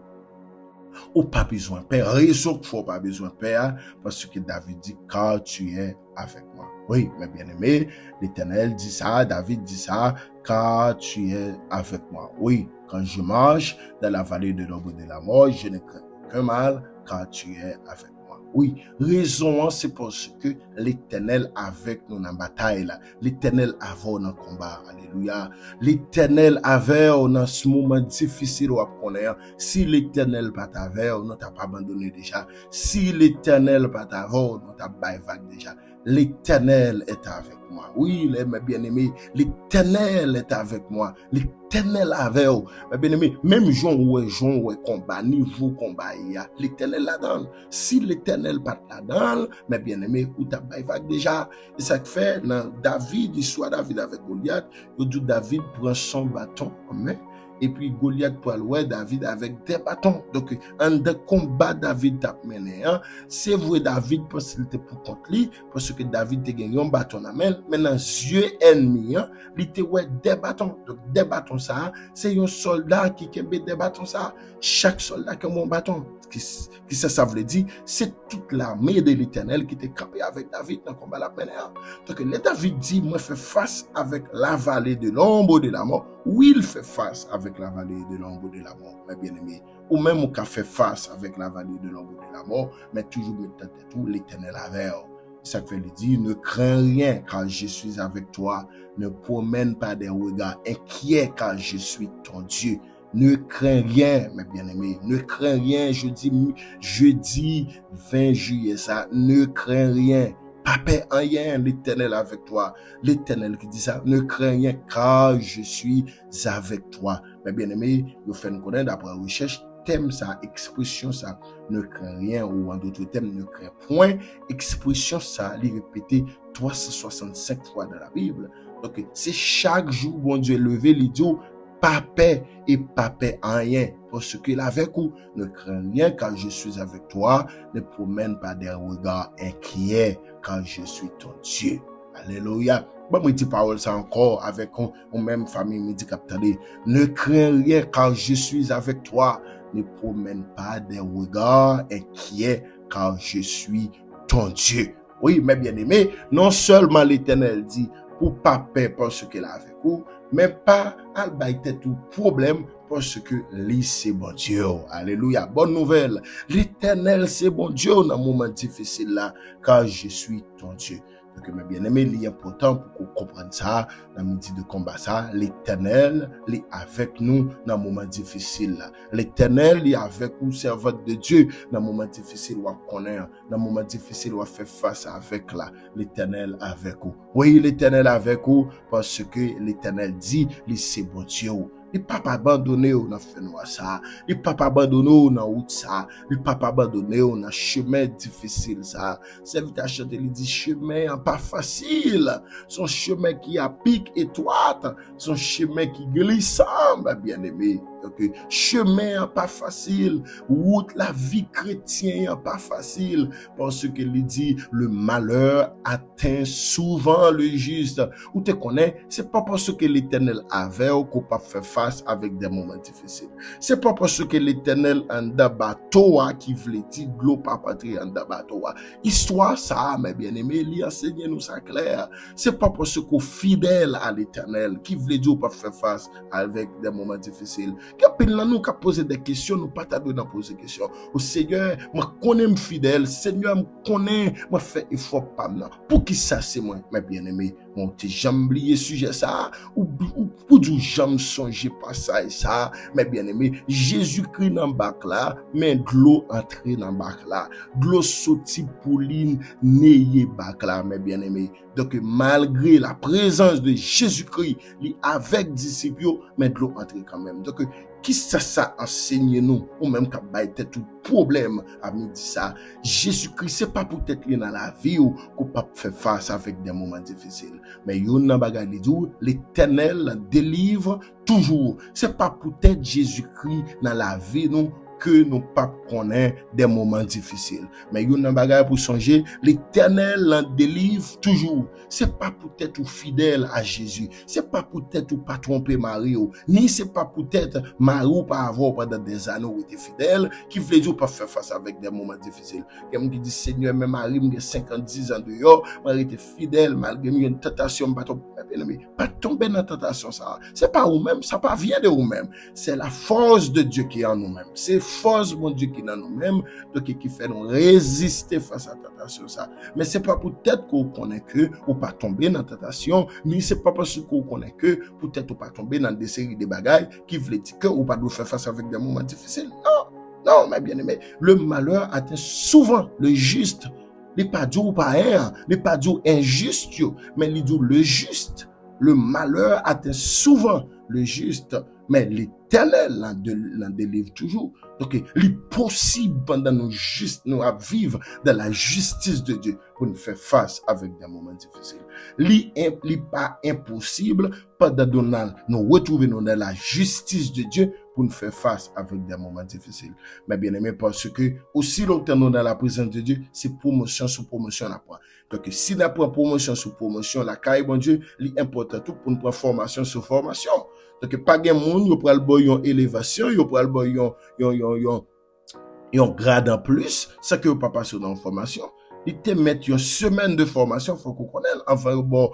ou pas besoin peur, raison qu'il faut pas besoin peur parce que David dit car tu es avec moi. Oui, mes bien-aimés, l'Éternel dit ça, David dit ça, car tu es avec moi. Oui, quand je marche dans la vallée de l'ombre de la mort, je ne crains aucun mal, car tu es avec moi. Oui, raison, c'est parce que l'Éternel avec nous dans la bataille là. L'Éternel avec nous dans le combat. Alléluia. L'Éternel avec nous dans ce moment difficile à connaître. Si l'Éternel pas avec nous, t'as pas abandonné déjà. Si l'Éternel pas avec nous, t'as pas vague déjà. L'Éternel est avec moi. Oui, mes bien-aimés, l'Éternel est avec moi. L'Éternel avec vous. Mes bien-aimés, même Jean ou combat, niveau combat, l'Éternel là-dedans. Si l'Éternel pas là-dedans, mes bien-aimés, ou t'as pas vague déjà. Et ça fait, dans David, l'histoire David avec Goliath, David prend son bâton en main. Et puis Goliath pour aller David avec des bâtons. Donc, un de combat David t'a mené. C'est vrai David parce qu'il était pour contre lui, parce que David te gagné un bâton à main. Maintenant, yeux ennemis, il était des bâtons. Donc, des bâtons ça, c'est un soldat qui a des bâtons ça. Chaque soldat qui a un bâton. Qui ça veut dire, c'est toute l'armée de l'Éternel qui était campée avec David dans le combat la mené. Donc, le David dit, moi, fais face avec la vallée de l'ombre de la mort. Oui, il fait face avec la vallée de l'ombre de la mort, mes bien-aimés. Ou même au fait face avec la vallée de l'ombre de la mort, mais toujours mettre tout l'Éternel avec. Ça fait lui dire, ne crains rien car je suis avec toi. Ne promène pas des regards inquiets car je suis ton Dieu. Ne crains rien, mes bien-aimés. Ne crains rien. Jeudi 20 juillet, ça. Ne crains rien. Pas peur rien, l'Éternel avec toi. L'Éternel qui dit ça, ne crains rien, car je suis avec toi. Mes bien-aimés, vous faites connaître d'après recherche, thème ça, expression ça, ne crains rien, ou en d'autres termes, ne crains point. Expression ça, les répéter 365 fois dans la Bible. Donc, c'est chaque jour, bon Dieu, levé l'idiot, pas peur et pas peur rien. Parce que avec vous, ne crains rien car je suis avec toi. Ne promène pas des regards inquiets car je suis ton Dieu. Alléluia. Bon, moi, dis parole ça encore avec une même famille, me dit captez. Ne crains rien car je suis avec toi. Ne promène pas des regards inquiets car je suis ton Dieu. Oui, mes bien-aimés, non seulement l'Éternel dit pour pas peur parce qu'il est avec vous, mais pas à bailler tout problème parce que lui c'est bon Dieu. Alléluia. Bonne nouvelle. L'Éternel c'est bon Dieu dans un moment difficile là, car je suis ton Dieu. Donc mes bien-aimés, il est important pour qu'on comprenne ça dans le midi de combat ça. L'Éternel est avec nous dans un moment difficile là. L'Éternel est avec nous, servant de Dieu, dans un moment difficile où on connaît, dans un moment difficile où on fait face avec là. L'Éternel avec vous. Oui, l'Éternel avec vous parce que l'Éternel dit, c'est bon Dieu. Il pas abandonné au dans fait noir ça. Il pas abandonné au dans route ça. Il pas abandonné au dans chemin difficile ça. Serviteur chanter il dit chemin pas facile. Son chemin qui a pic étroite, son chemin qui glissant, bien aimé. Donc chemin pas facile, route la vie chrétienne pas facile parce que il dit le malheur atteint souvent le juste. Ou te connais, c'est pas parce que l'Éternel avait qu'on peut faire face avec des moments difficiles. C'est pas parce que l'Éternel en da bateau qui voulait dire l'eau pas patrie en da bateau. Histoire ça, mes bien-aimés, il enseigne nous ça clair. C'est pas parce qu'on fidèle à l'Éternel qui voulait dire pas faire face avec des moments difficiles. Quand nous avons posé des questions, nous pas t'as donné poser des questions. Au Seigneur, moi connais fidèle, Seigneur me connaît, moi fait effort pas maintenant. Pour qui ça c'est moi, mes bien-aimés, mon t'es jamais oublié sujet ça ou pour du jamais songer pas ça et ça, mes bien-aimés, Jésus-Christ dans bac là, mais de l'eau entrée dans bac là, de l'eau sorti pouline neye bac là, mes bien-aimés. Donc malgré la présence de Jésus-Christ, avec disciples, mais de l'eau entrée quand même. Donc qui ça enseigne nous ou même qu'à bailler tout problème à midi ça Jésus-Christ c'est pas pour être dans la vie ou qu'on pas faire face avec des moments difficiles mais yon nan bagay li dou l'Éternel délivre toujours c'est pas pour être Jésus-Christ dans la vie nous que nous pas connaître des moments difficiles mais yon nan bagay pour songer l'Éternel l'en délivre toujours c'est pas pour être fidèle à Jésus c'est pas pour être ou pas tromper Marie ni c'est pas pour être Marie ou pas avoir pendant des années ou était fidèle qui veut dire pas faire face avec des moments difficiles quelqu'un qui dit Seigneur même Marie me 50 ans dehors Marie était fidèle malgré une tentation pas tomber dans la tentation ça c'est pas vous même ça pas vient de vous même c'est la force de Dieu qui est en nous mêmes c'est force mon Dieu qui est en nous mêmes donc qui fait nous résister face à la tentation ça mais c'est pas peut-être qu'on connaît que ou pas tomber dans la tentation ni c'est pas parce qu'on connaît que peut-être ou pas tomber dans des séries de bagailles qui veulent dire que ou pas doit faire face avec des moments difficiles non mes bien-aimés le malheur atteint souvent le juste les pas dit ou pas les pas dit injuste mais les dit le juste le malheur atteint souvent le juste mais l'Éternel l'en délivre toujours donc il est possible pendant nous juste nous à vivre dans la justice de Dieu pour nous faire face avec des moments difficiles il pas impossible pendant nous retrouver dans la justice de Dieu pour nous faire face avec des moments difficiles mais bien aimé parce que aussi longtemps nous dans la présence de Dieu c'est promotion sur promotion à prendre donc si nous prenons promotion sur promotion la caille bon Dieu il important tout pour nous prendre formation sur formation donc pas gen moun yo pral boy yon élévation yo pral boy yon grade en plus ça que pas passer dans formation il te mettre une semaine de formation faut qu'on connaisse avant bon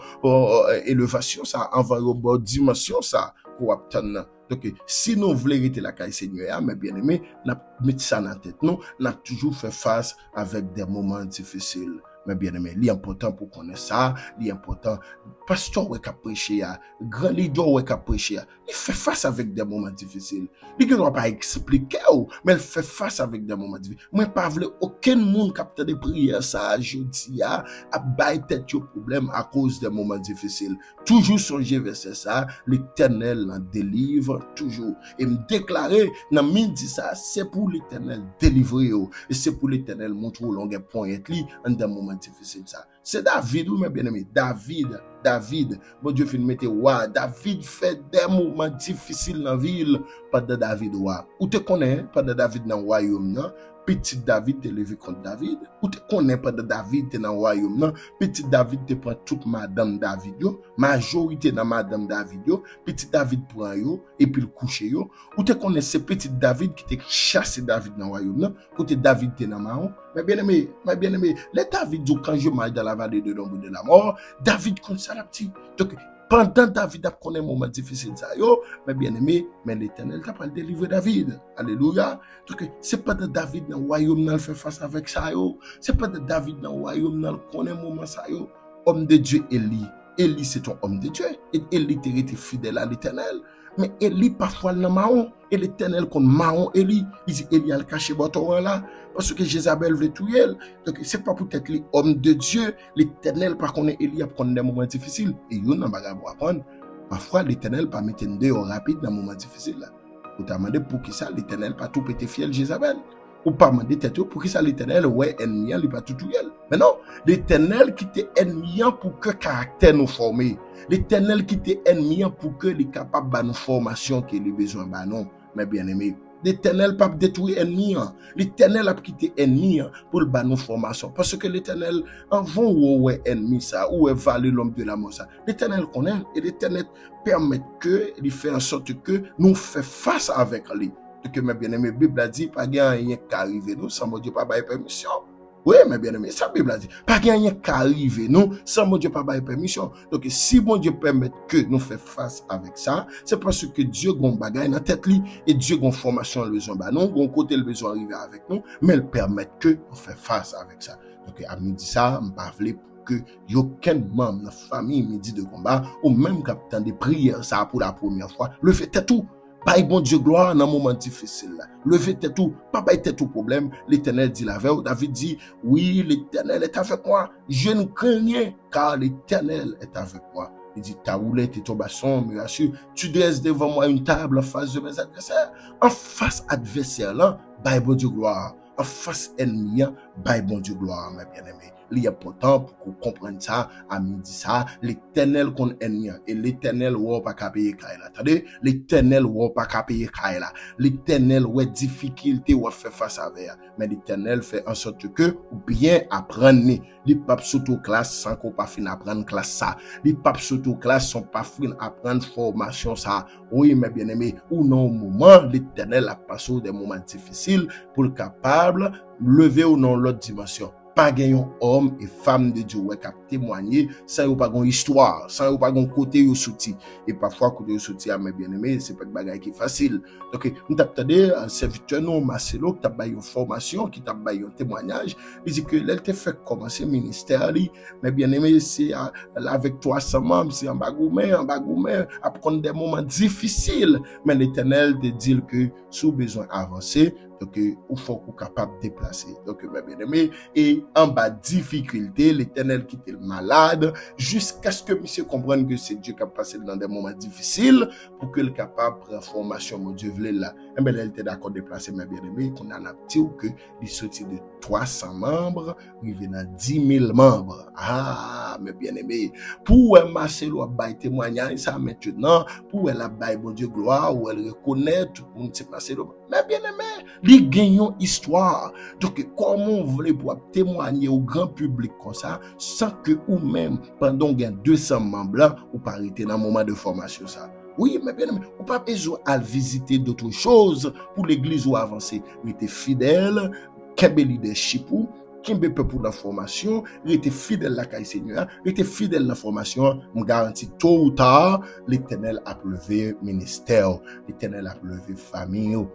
élévation ça avant bon dimension ça pour obtenir donc si nous voulons rester la caille Seigneur mais bien aimé n'a mettre ça dans tête nous n'a toujours fait face avec des moments difficiles mais bien aimé, l'important pour connaître ça, l'important, pasteur ouais qu'a prêché, grand leader ouais qu'a prêché, il fait face avec des moments difficiles. Il ne doit pas expliquer, mais il fait face avec des moments difficiles. Moi, pas voulu aucun monde capte des prières, ça, jeudi, à bailler tête au problème à cause des moments difficiles. Toujours songer vers ça, l'Éternel en délivre toujours. Et me déclarer, dans midi ça, c'est pour l'Éternel délivrer, et c'est pour l'Éternel montrer au long point et li, en des moments difficiles ça. C'est David ou mes bien-aimés, David, bon Dieu fait mettre wa, David fait des moments difficiles dans la ville, pas de David wa. Ou te connais, pas de David dans le royaume, non? Petit David te levé contre David, ou te connais pas de David te dans le royaume, non? Petit David te prend toute madame David yo, majorité dans madame David yo, petit David prend yo, et puis le coucher yo, ou te connais ce petit David qui te chassé David dans le royaume, non? Côté David te dans Mahon, mais bien aimé, les David dit quand je marche dans la vallée de l'ombre de la mort, David compte ça la petite. Donc, pendant David a connu un moment difficile ça yo, mais bien aimé, mais l'Éternel t'a pas délivré David. Alléluia. Donc, c'est pas de David dans le royaume dans fait face avec ça yo. C'est pas de David dans le royaume dans connaît moment ça yo. Homme de Dieu Élie. Élie c'est un homme de Dieu. Et Élie était fidèle à l'Éternel. Mais Élie parfois dans Mahon. Et l'Éternel contre Mahon Élie. Il dit Élie a le caché bâton là. Parce que Jézabel veut tout elle. Donc c'est pas peut-être l'homme de Dieu. L'Éternel par contre Élie a prendre des moments difficiles. Et yon nan bagay pour apprendre. Parfois, l'Éternel pas mettre une dehors rapide dans un moment difficile. Là. Ou t'as demandé pour qui ça l'Éternel pas tout pété fiel Jézabel. Ou pas demander tête pour qui ça l'Éternel ouais ennemi il pas tout elle. Mais non, l'Éternel qui t'est ennemi pour que caractère nous former. L'Éternel qui t'est ennemi pour que les capable de nous formation qui les besoin bah non, mais bien aimé. L'Éternel pas détruire ennemi. L'Éternel a quitté ennemi pour le ban nous formation parce que l'Éternel avant où est ennemi ça où est valé l'homme de la mort ça. L'Éternel connaît et l'Éternel permet que il fait en sorte que nous fait face avec lui. Que mes bien-aimés, Bible a dit pas rien qui arrive nous sans mon Dieu pas bailler permission. Oui, mes bien-aimés, ça Bible a dit pas rien qui arrive nous sans mon Dieu pas bailler permission. Donc si mon Dieu permet que nous fait face avec ça, c'est parce que Dieu gon bagaille dans tête li et Dieu gon formation le besoin ba non, gon côté le besoin arriver avec nous, mais il permet que nous fait face avec ça. Donc à midi ça, m'pa vle que aucun membre de la famille midi de combat ou même capitaine de prière ça pour la première fois, le fait tout. Pas bon Dieu gloire dans un moment difficile là. Levez tête tout, pas tête tout problème. L'Éternel dit la veille, David dit, oui, l'Éternel est avec moi. Je ne crains rien, car l'Éternel est avec moi. Il dit, ta houlette et ton basson me rassure. Tu dresses devant moi une table en face de mes adversaires. En face adversaire là, bah bon Dieu gloire. En face ennemi, bah bon Dieu gloire, mes bien-aimés. Il est important pour qu'on comprenne ça, à midi ça, l'Éternel qu'on ennemi, et l'Éternel ou pas qu'à payer Kaila. Attendez, l'Éternel ou pas qu'à payer Kaila. L'Éternel ou difficulté ou faire face avec. Mais l'Éternel fait en sorte que, ou bien apprendre, les papes surtout classe sans qu'on pas fin apprendre classe ça. Les papes surtout classe sont pas fin apprendre formation ça. Oui, mes bien-aimés, ou non, au moment, l'Éternel a passé des moments difficiles pour le capable, lever ou non l'autre dimension. Pas gagnant homme et femme de Dieu qui a témoigné sans ou pas gon histoire, sans ou pas gon côté yo souti et parfois côté yo souti à mes bien-aimés, c'est pas de bagaille qui est facile. Donc nous t'attendait un serviteur non Marcelo qui t'a baillé une formation, qui t'a baillé un témoignage, il dit que elle t'a fait commencer ministère li, mes bien-aimés, c'est avec 300 membres, c'est en bagoumé, à prendre des moments difficiles, mais l'Éternel te dit que sous besoin avancer. Donc, il faut qu'on soit capable de déplacer. Donc, mes bien-aimés, et en bas difficulté, l'Éternel qui était malade, jusqu'à ce que monsieur comprenne que c'est Dieu qui a passé dans des moments difficiles, pour qu'il soit capable de prendre formation, mon Dieu voulait là. Et bien, elle était d'accord de déplacer, mes bien-aimés, qu'on a un petit ou que, il sortit de 300 membres, il vient à 10 000 membres. Ah, mes bien-aimés, pour Marcelo a bail témoignage, ça maintenant, pour elle a bail, mon Dieu, gloire, où elle reconnaît tout le monde, c'est Marcelo. Mes bien-aimés, les gagnons histoire. Donc, comment on voulait pouvoir témoigner au grand public comme ça, sans que ou même, pendant 200 membres là, ou pas arrêter dans un moment de formation ça. Oui, mais bien, ou pas besoin à visiter d'autres choses pour l'église ou avancer. Mais t'es fidèle, qu'un leadership ou, qui me peut pour la formation, il était fidèle à la Seigneur, il était fidèle à la formation, me garantit tôt ou tard, l'Éternel a levé ministère, l'Éternel a levé famille,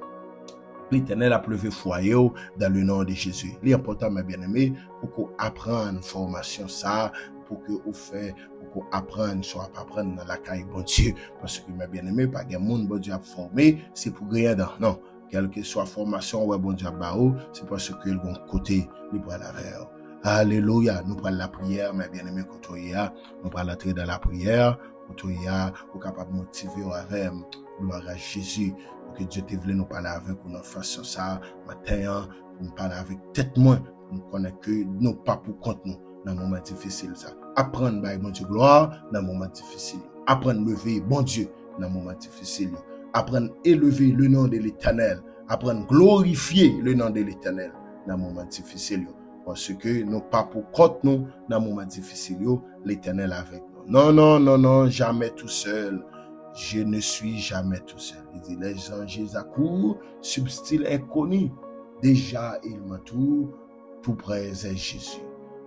l'Éternel a levé foyer dans le nom de Jésus. L'important, mes bien-aimés, pour qu'on apprenne formation ça, pour que vous fait, pour qu'on apprenne, soit pas apprendre dans la caille, bon Dieu, parce que mes bien-aimés, pas de monde, bon Dieu a formé, c'est pour rien dans, non. Quelle que soit formation, ouais, bon Dieu a bao, c'est parce que le bon côté, il prend la verre. Alléluia, nous prenons la prière, mes bien-aimés, nous prenons l'entrée dans la prière, nous sommes capables de motiver avec, gloire à Jésus, que Dieu te voulait nous parler avec, pour nous façon ça, matin, pour nous parler avec tête moins, pour nous connaître que nous pas pour compte nous, dans un moment difficile, ça. Apprendre, bah, bon Dieu, gloire, dans un moment difficile. Apprendre, lever, bon Dieu, dans un moment difficile. Apprendre, élever le nom de l'Éternel. Apprendre, glorifier le nom de l'Éternel, dans un moment difficile. Parce que nous pas pour compte nous, dans un moment difficile, l'Éternel avec nous. Non, non, non, non, jamais tout seul. Je ne suis jamais tout seul. Il dit, les anges accourent, subtil inconnu. Déjà, il m'entoure, tout près est Jésus.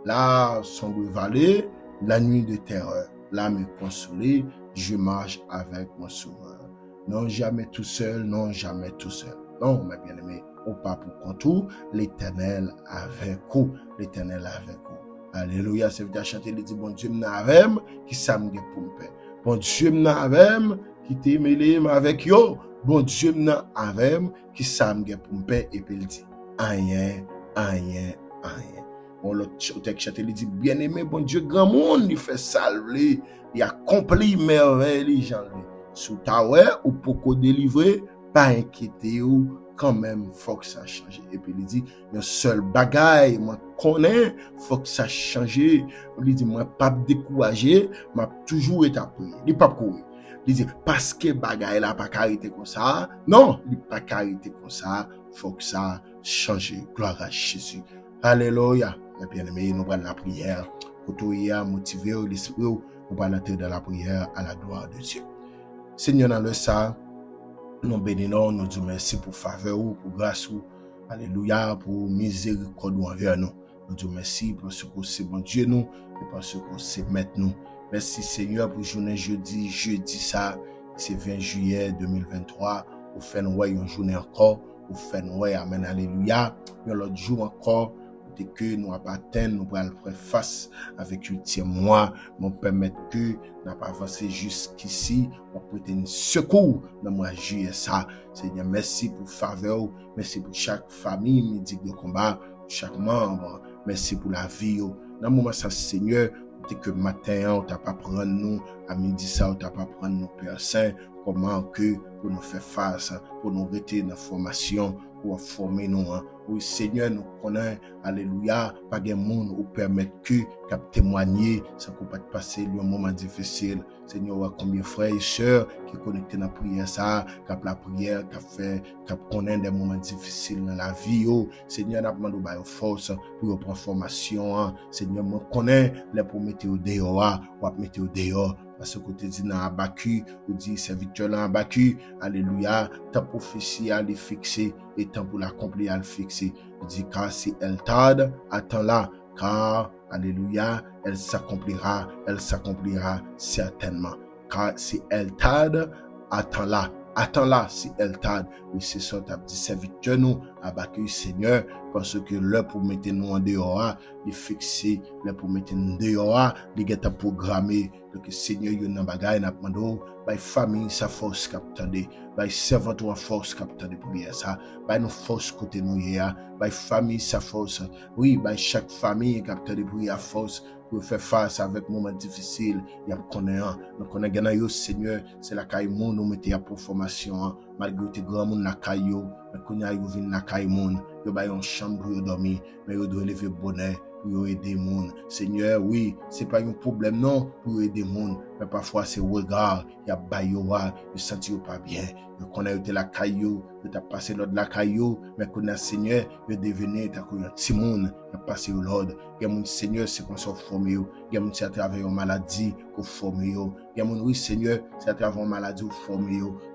Là, sombre vallée, la nuit de terreur. Là, me consoler, je marche avec mon sauveur. Non, jamais tout seul, non, jamais tout seul. Non, mes bien-aimés, au pas pour contour, l'Éternel avec vous. L'Éternel avec vous. Alléluia, c'est vite à chanter, il dit, bon Dieu, m'avait, qui s'amène pour me paix. Bon Dieu m'avait qui t'est mêlé avec yo. Bon Dieu m'avait qui s'amène pour me paix et puis il dit rien, rien, rien. On l'autre texte chanté, il dit, bien aimé, bon Dieu, grand monde, il fait salver, il accomplit merveille, les gens. Sous ta ouais, ou pour qu'on délivre, pas inquiéter ou, quand même, faut que ça change. Et puis il dit, un seul bagaille, moi connais, faut que ça change. Il dit, moi pas décourager, m'a toujours été appris. Il pas courir. Il dit, parce que bagaille là pas carité comme ça. Non, il pas carité comme ça. Faut que ça change. Gloire à Jésus. Alléluia. Mes bien-aimés, nous prenons la prière. Pour tout hier, motiver l'esprit, nous prenons entrer dans la prière à la gloire de Dieu. Seigneur, dans le ça, nous bénissons, nous disons merci pour faveur, pour grâce, alléluia, pour miséricorde envers nous. Nous disons merci parce que c'est bon Dieu nous, et parce que c'est maître nous. Merci Seigneur pour journée jeudi ça, c'est 20 juillet 2023. Vous faites nous une journée encore, vous faites nous amen, alléluia. Mais l'autre jour encore, dès que nous avons atteint, nous allons faire face avec l'ultime mois, nous permettre que nous pas avancé jusqu'ici, nous prêter un secours dans le mois de juillet ça. Seigneur, merci pour faveur, merci pour chaque famille, médic de combat, chaque membre, merci pour la vie. Dans le moment ça, Seigneur, dès que matin, on t'a pas prendre nous, à midi ça, on t'a pas prendre nos Père Saint, comment que pour nous faire face, pour nous rester dans la formation, pour former nous. Oui, Seigneur, nous connaissons, alléluia, pas de monde ou permettre que cap témoigner, ça peut pas passer un moment difficile. Seigneur, combien de frères et sœurs qui connectent dans la prière, ça, cap la prière, cap connaît des moments difficiles dans la vie. Oh, Seigneur, n'a demandé de force pour prendre formation. Seigneur, moi connais les pour mettre au dehors, ou mettre au dehors. Parce que tu dis dans Habakkuk, ou dit serviteur dans Habakkuk, alléluia, ta prophétie à les fixer et temps pour l'accomplir à le fixer. Il dit car si elle tarde, attends-la, car alléluia, elle s'accomplira certainement. Car si elle tarde, attends-la si elle tarde. Oui, c'est ça, tu as dit serviteur nous, Habakkuk Seigneur, parce que l'heure pour mettre nous en dehors, les fixer, l'heure pour mettre nous en dehors, les gars programmé. Donc, Seigneur, il y a un bagage, il y a une famille, sa force captée, by servant en force captée de prière, ça, by nos forces côté nous, by famille, sa force, oui, by chaque famille captée de prière, force, pour faire face avec moments difficiles, il y a nous connaissons, Seigneur, c'est la caille monde, nous mettons pour formation, malgré tes grands monde la caillou, mais qu'on y a eu la caille monde, il y a une chambre pour dormir, mais il doit lever bonheur pour aider les gens. Seigneur, oui, c'est pas un problème non pour aider les gens, mais parfois c'est regard, il y a bayoua, il sentit pas bien, il connaît été la caillou, il t'a passé l'autre la caillou, mais qu'on a Seigneur, il devenu ta un petit monde, il a passé l'autre. Il y a mon Seigneur, c'est qu'on s'en forme, il y a mon c'est à travers une maladie qu'on forme, il y a mon oui Seigneur, c'est à travers une maladie qu'on forme.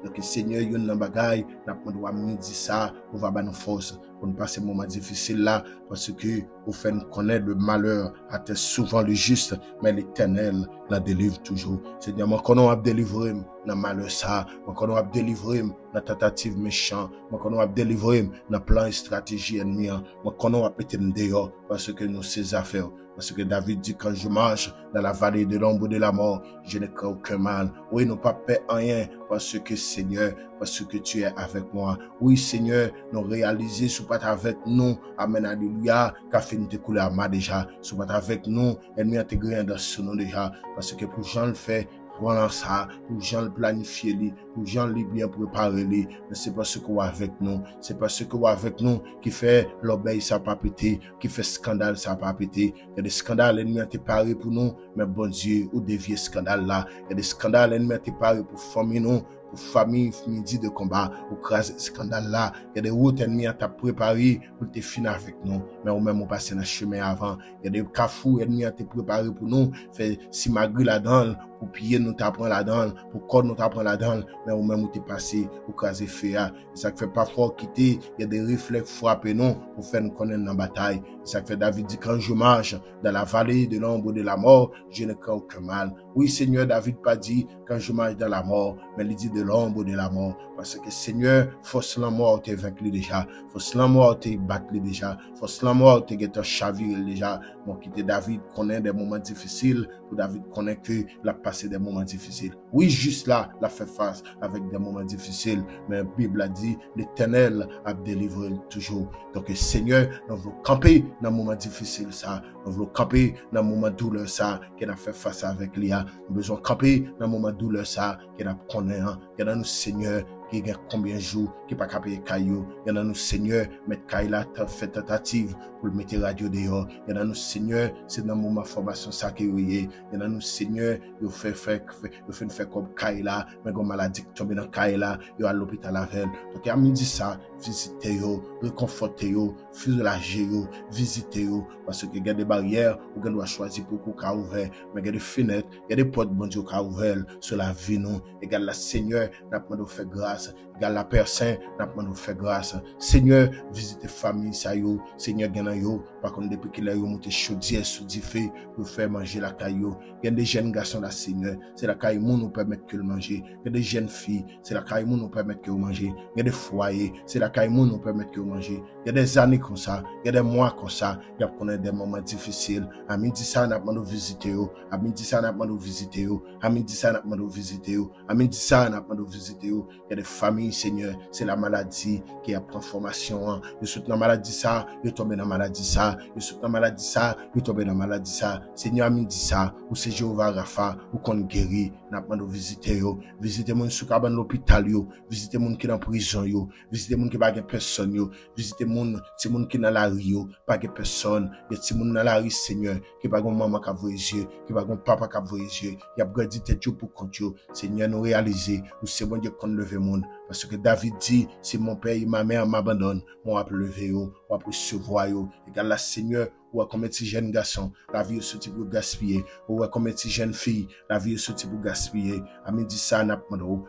Donc Seigneur, il y a une bagaille, n'a pas midi ça, on va nous force pour ne passer un moment difficile là, parce que au fait nous connaître le malheur atteint souvent le juste, mais l'Éternel la délivre toujours. Seigneur, moi qu'on a délivré dans malheur ça, moi qu'on a délivré dans tentative méchant, moi qu'on a délivré dans plan et stratégie ennemi, moi qu'on a pété dehors parce que nous ces affaires. Parce que David dit, quand je marche dans la vallée de l'ombre de la mort, je ne crains aucun mal. Oui, nous pas peur rien, parce que Seigneur, parce que tu es avec moi. Oui, Seigneur, nous réaliser, sous pas avec nous. Amen, alléluia, qu'a fait nous couler à ma déjà. Sous pas avec nous, ennemi intégré dans ce nom déjà. Parce que pour Jean le fait, voilà ça, pour Jean le planifier, pour Jean le bien préparer, mais c'est pas ce qu'on a avec nous, c'est pas ce qu'on a avec nous qui fait l'obéi ça pas péter, qui fait scandale ça pas péter. Il y a des scandales ennemis ont préparé pour nous, mais bon Dieu, ou dévier scandale là. Il y a des scandales ennemis ont préparé pour famille nous, pour famille midi de combat, ou craser scandale là. Il y a des routes ennemis ont préparé pour te finir avec nous, mais ou même on passe dans le chemin avant. Il y a des cafous ennemis ont préparé pour nous, fait si malgré là-dedans, pour piller nous t'apprend là-dedans, pour corps nous t'apprend là-dedans, mais ou même où t'es passé, ou craser féa. Ça fait parfois quitter, il y a des réflexes frapper nous, pour faire nous connaître dans la bataille. Ça fait David dit, quand je marche dans la vallée de l'ombre de la mort, je ne crains aucun mal. Oui, Seigneur, David pas dit, quand je marche dans la mort, mais il dit de l'ombre de la mort. Parce que Seigneur, force la mort t'es vaincu déjà, force la mort t'es battu déjà, force la mort t'es guetté chaviré déjà. Bon, quitter David connaît des moments difficiles, pour David connaît que la passer des moments difficiles. Oui, juste là, la fait face avec des moments difficiles. Mais la Bible a dit, l'Éternel a délivré toujours. Donc, Seigneur, nous voulons camper dans les moments difficiles, ça. Nous voulons camper dans les moments douleurs, ça, qu'il a fait face avec l'IA. Nous avons besoin de camper dans les moments douleurs, ça, qu'il a connu, qu'il a nous, Seigneur, qui a combien de jours, qui n'a pas capé caillou. Il y en a nous, Seigneur, mettre Kaila fait tentative pour le mettre radio dehors. Il y en a nous, Seigneur, c'est dans le moment de formation ça qui est. Il y en a nous, Seigneur, il fait comme Kaila, mais comme maladie qui tombe dans Kaila, il à l'hôpital avec elle. Donc, à midi ça, visitez-yo, réconfortez-yo, soulagez-yo, visitez-yo, parce qu'il y a des barrières où on doit choisir pour qu'on ouvert, mais il y a des fenêtres, il y a des portes bon Dieu qui ouvert sur la vie nous. Égal la Seigneur, n'a pas de faire grâce. Égal la Père Saint, n'a pas de faire grâce. Seigneur, visitez famille ça yo, Seigneur gana yo, par contre depuis qu'il a yo monté chaudière sous du feu pour faire manger la caillou. Il y a des jeunes garçons là Seigneur, c'est la caille moun nous permettre que le manger. Il y a des jeunes filles, c'est la caille moun nous permettre que le manger. Il y a des foyers, c'est la caille moun nous permettre que le manger. Il y a des années comme ça, il y a des mois comme ça, il y a connaître des moments difficiles. À midi ça n'a pas de visiter yo, à midi ça n'a pas de visiter yo, à midi ça n'a pas de visiter yo, à midi ça n'a pas de visiter yo. Il y a des familles Seigneur, c'est la maladie qui a pris formation. Ils sont dans la maladie ça, ils tombent dans la maladie ça, ils sont dans la maladie ça, ils tombent dans la maladie ça. Seigneur, ami dit ça, ou c'est Jéhovah Rapha, ou qu'on guérit, n'a pas de visiter yo, visiter mon sous cabane l'hôpital yo, visiter mon qui dans prison yo, visiter mon qui pas de personne yo, visiter mon c'est mon qui dans la rue yo, pas de personne, et c'est mon dans la rue Seigneur, qui pas de maman qui voit yeux, qui pas de papa qui voit yeux, il a grandi tête yo pour compte yo. Seigneur nous réaliser, ou c'est bon Dieu qu'on lever monde. Parce que David dit, si mon père et ma mère m'abandonnent, moi va lever yo, moi va recevoir yo. Égal la Seigneur, ou comme un petit jeune garçon, la vie est sortie pour gaspiller. Ou comme un petit jeune fille, la vie est sortie pour gaspiller. À midi ça n'a pas demandé,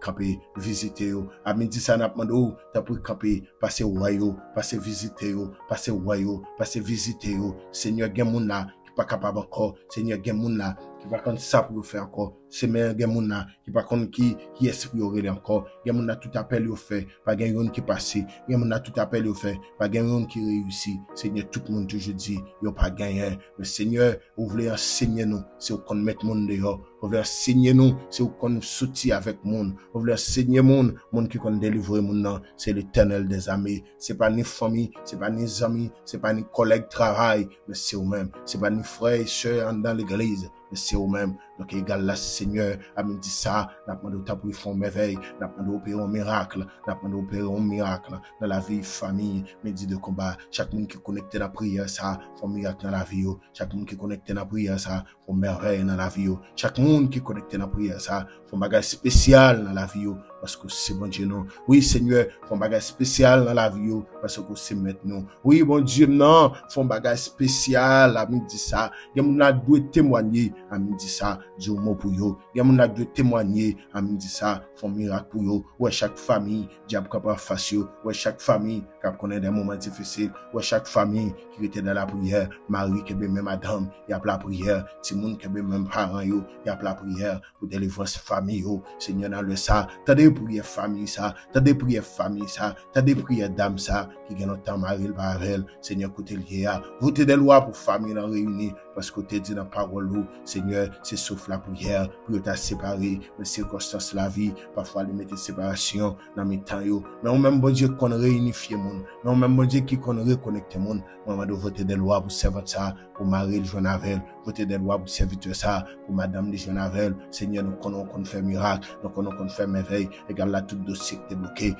camper, visiter yo. À midi ça n'a pas demandé, t'as pour camper, passer royaux, passer visiter yo, passer royaux, passer visiter yo. Seigneur, gen moun là qui pas capable encore. Seigneur, gen moun là qui va contre ça pour faire encore. C'est même gen moun là qui pas contre qui esprit aurait encore. Gen moun là tout appel yo fait, pas gen yon qui passe. Gen moun là tout appel yo fait, pas gen yon qui réussit. Seigneur, tout le monde toujours dit yo pas gagné. Mais Seigneur, vous voulez enseigner nous, c'est qu'on mettre monde dehors. Vous voulez enseigner nous, c'est qu'on sortir avec monde. Vous voulez enseigner monde qui qu'on délivrer monde non, c'est l'Éternel des armées. C'est pas ni famille, c'est pas ni amis, c'est pas ni collègue travail, mais c'est vous-même. C'est pas ni frère et sœur dans l'église, mais c'est vous-même. Donc, égal la Seigneur, a me dit ça, n'a pas de pour faire merveille, n'a pas d'opérer un miracle, n'a pas d'opérer un miracle dans la vie, famille, mais dit de combat. Chaque monde qui est connecté à la prière, ça, fait miracle dans la vie. Chaque monde qui est connecté à la prière, ça, fait merveille dans la vie. Chaque monde qui est connecté à la prière, ça, fait bagage spécial dans la vie. Parce que c'est bon Dieu, non. Oui, Seigneur, fait bagage spécial dans la vie, parce que c'est maintenant. Oui, bon Dieu, non, fait bagage spécial, à me dit ça. Il y a doit témoigner, à me dit ça. Dieu mot pour yo. Il y a mon acte de témoigner, à me dire ça, font miracle pour yo. Ouais, chaque famille, diable capable face yo. Ouais, chaque famille, qui connaît des moments difficiles. Ouais, chaque famille qui était dans la prière. Marie qui est même madame, il y a la prière. Timon qui est même parents yo, il y a la prière pour délivrer famille yo. Seigneur dans le ça, t'as des prières famille ça, t'as des prières famille ça, t'as des prières dame ça, qui gagne autant Marie le pavel. Seigneur côté lié à, votez des lois pour famille dans réunie, parce que t'es dit dans parole Seigneur, c'est sauf la prière pour t'a séparé, mais circonstances la vie, parfois les mettre séparation dans mes temps yo. Mais on même bon Dieu qu'on réunifie monde, mais on même bon Dieu qui qu'on reconnecte monde. Moi de voter des lois pour servir ça, pour Marie le Jonavel, voter des lois pour servir ça, pour madame le Jonavel. Seigneur, nous connaissons qu'on fait miracle, nous connaissons qu'on fait merveille. Regarde là tout dossier débloqué.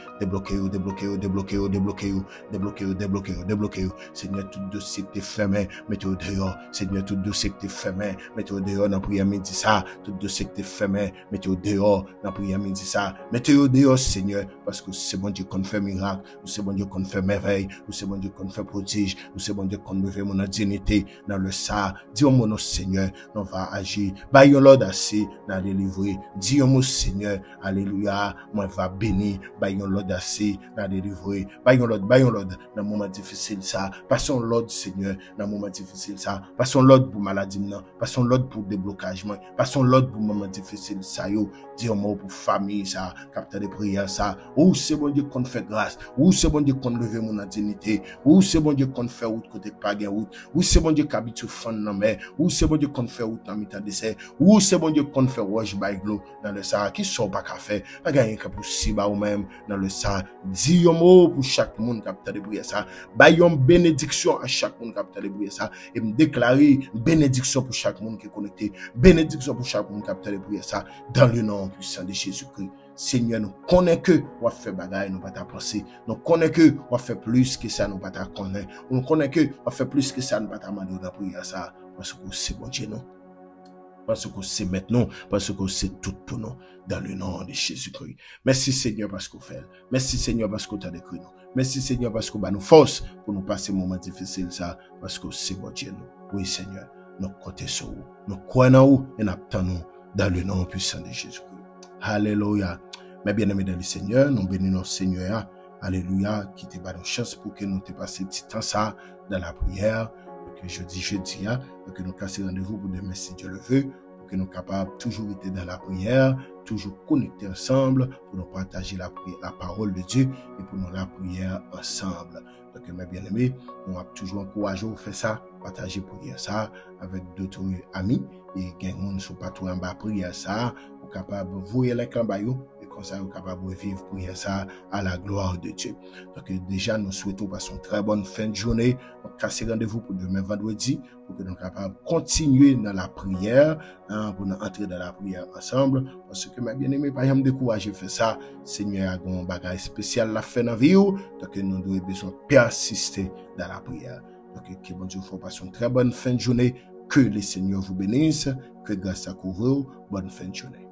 Seigneur, tout dossier que t'es fermé, mettez au dehors. Seigneur, tout dossier que t'es fermé, mettez au dehors dans prière midi ça. Tout dossier que t'es fermé, mettez au dehors dans prière midi ça. Mettez au dehors, Seigneur, parce que c'est bon Dieu qu'on fait miracle, ou c'est bon Dieu qu'on fait merveille, ou c'est bon Dieu qu'on fait prodige, ou c'est bon Dieu qu'on lève mon dignité dans le ça. Dis-moi mon Seigneur, on va agir. Baillons l'audace dans délivrer. Dis-moi mon Seigneur, alléluia. ça, moi va bénir, bayon l'ordre assez, dans délivrer, bayon l'ordre, dans moment difficile ça, passons l'ordre Seigneur, dans moment difficile ça, passons l'ordre pour maladie, passons l'ordre pour déblocage, passons l'ordre pour moment difficile ça, yo, dire moi pour famille ça, capteur de prière ça, ou c'est bon Dieu qu'on fait grâce, ou c'est bon Dieu qu'on leve mon dignité, ou c'est bon Dieu qu'on fait route côté pas gain route, ou c'est bon Dieu qui habite fan nan mer, ou c'est bon Dieu qu'on fait route dans mitan dessert, ou c'est bon Dieu qu'on fait roche by glow dans le ça, qui sont pas qu'à faire, pas gagner que possible ou même dans le ça, dis un mot pour chaque monde capteur de prière ça, bayon bénédiction à chaque monde capteur de prière ça, et me déclarer bénédiction pour chaque monde qui est connecté, bénédiction pour chaque monde capteur de prière ça, dans le nom puissant de Jésus-Christ. Seigneur, nous connaissons que on va faire bagaille, nous pas ta penser. Nous connaissons que on va faire plus que ça, nous pas ta connaître. Nous connaissons que on va faire plus que ça, nous pas ta demander dans prière ça. Parce que c'est bon Dieu, non. Parce que c'est maintenant, parce que c'est tout pour nous, dans le nom de Jésus-Christ. Merci Seigneur parce qu'on fait. Merci Seigneur parce qu'on t'a décrit nous. Merci Seigneur parce qu'on va nous force pour nous passer un moment difficile ça, parce que c'est bon Dieu, nous. Oui Seigneur, nous comptons sur vous. Nous croyons en vous et nous attendons dans le nom puissant de Jésus-Christ. Alléluia. Mes bien-aimés dans le Seigneur, nous bénissons notre Seigneur. Alléluia. Qui te bat nos chances pour que nous te passions petit temps ça dans la prière. Que jeudi, pour que nous cassions rendez-vous pour demain si Dieu le veut. Pour que nous capables toujours être dans la prière, toujours connectés ensemble pour nous partager la parole de Dieu et pour nous la prière ensemble. Donc, mes bien-aimés, on va toujours encourager à faire ça, partager prière ça avec d'autres amis et quelqu'un ne sont pas tout en bas prière ça, ou capable de voir les cambayos et comme ça, vous capable de vivre prière ça à la gloire de Dieu. Donc, déjà, nous souhaitons passer une très bonne fin de journée. On casse rendez-vous pour demain vendredi pour que nous capables de continuer dans la prière, pour nous entrer dans la prière ensemble. Parce que, mes bien-aimés, par exemple, décourager faire ça, Seigneur a un bagage spécial la fin dans la vie, donc nous devons besoin persister dans la prière. Donc, que bon Dieu vous fasse une très bonne fin de journée. Que le Seigneur vous bénisse. Que grâce à couvre. Bonne fin de journée.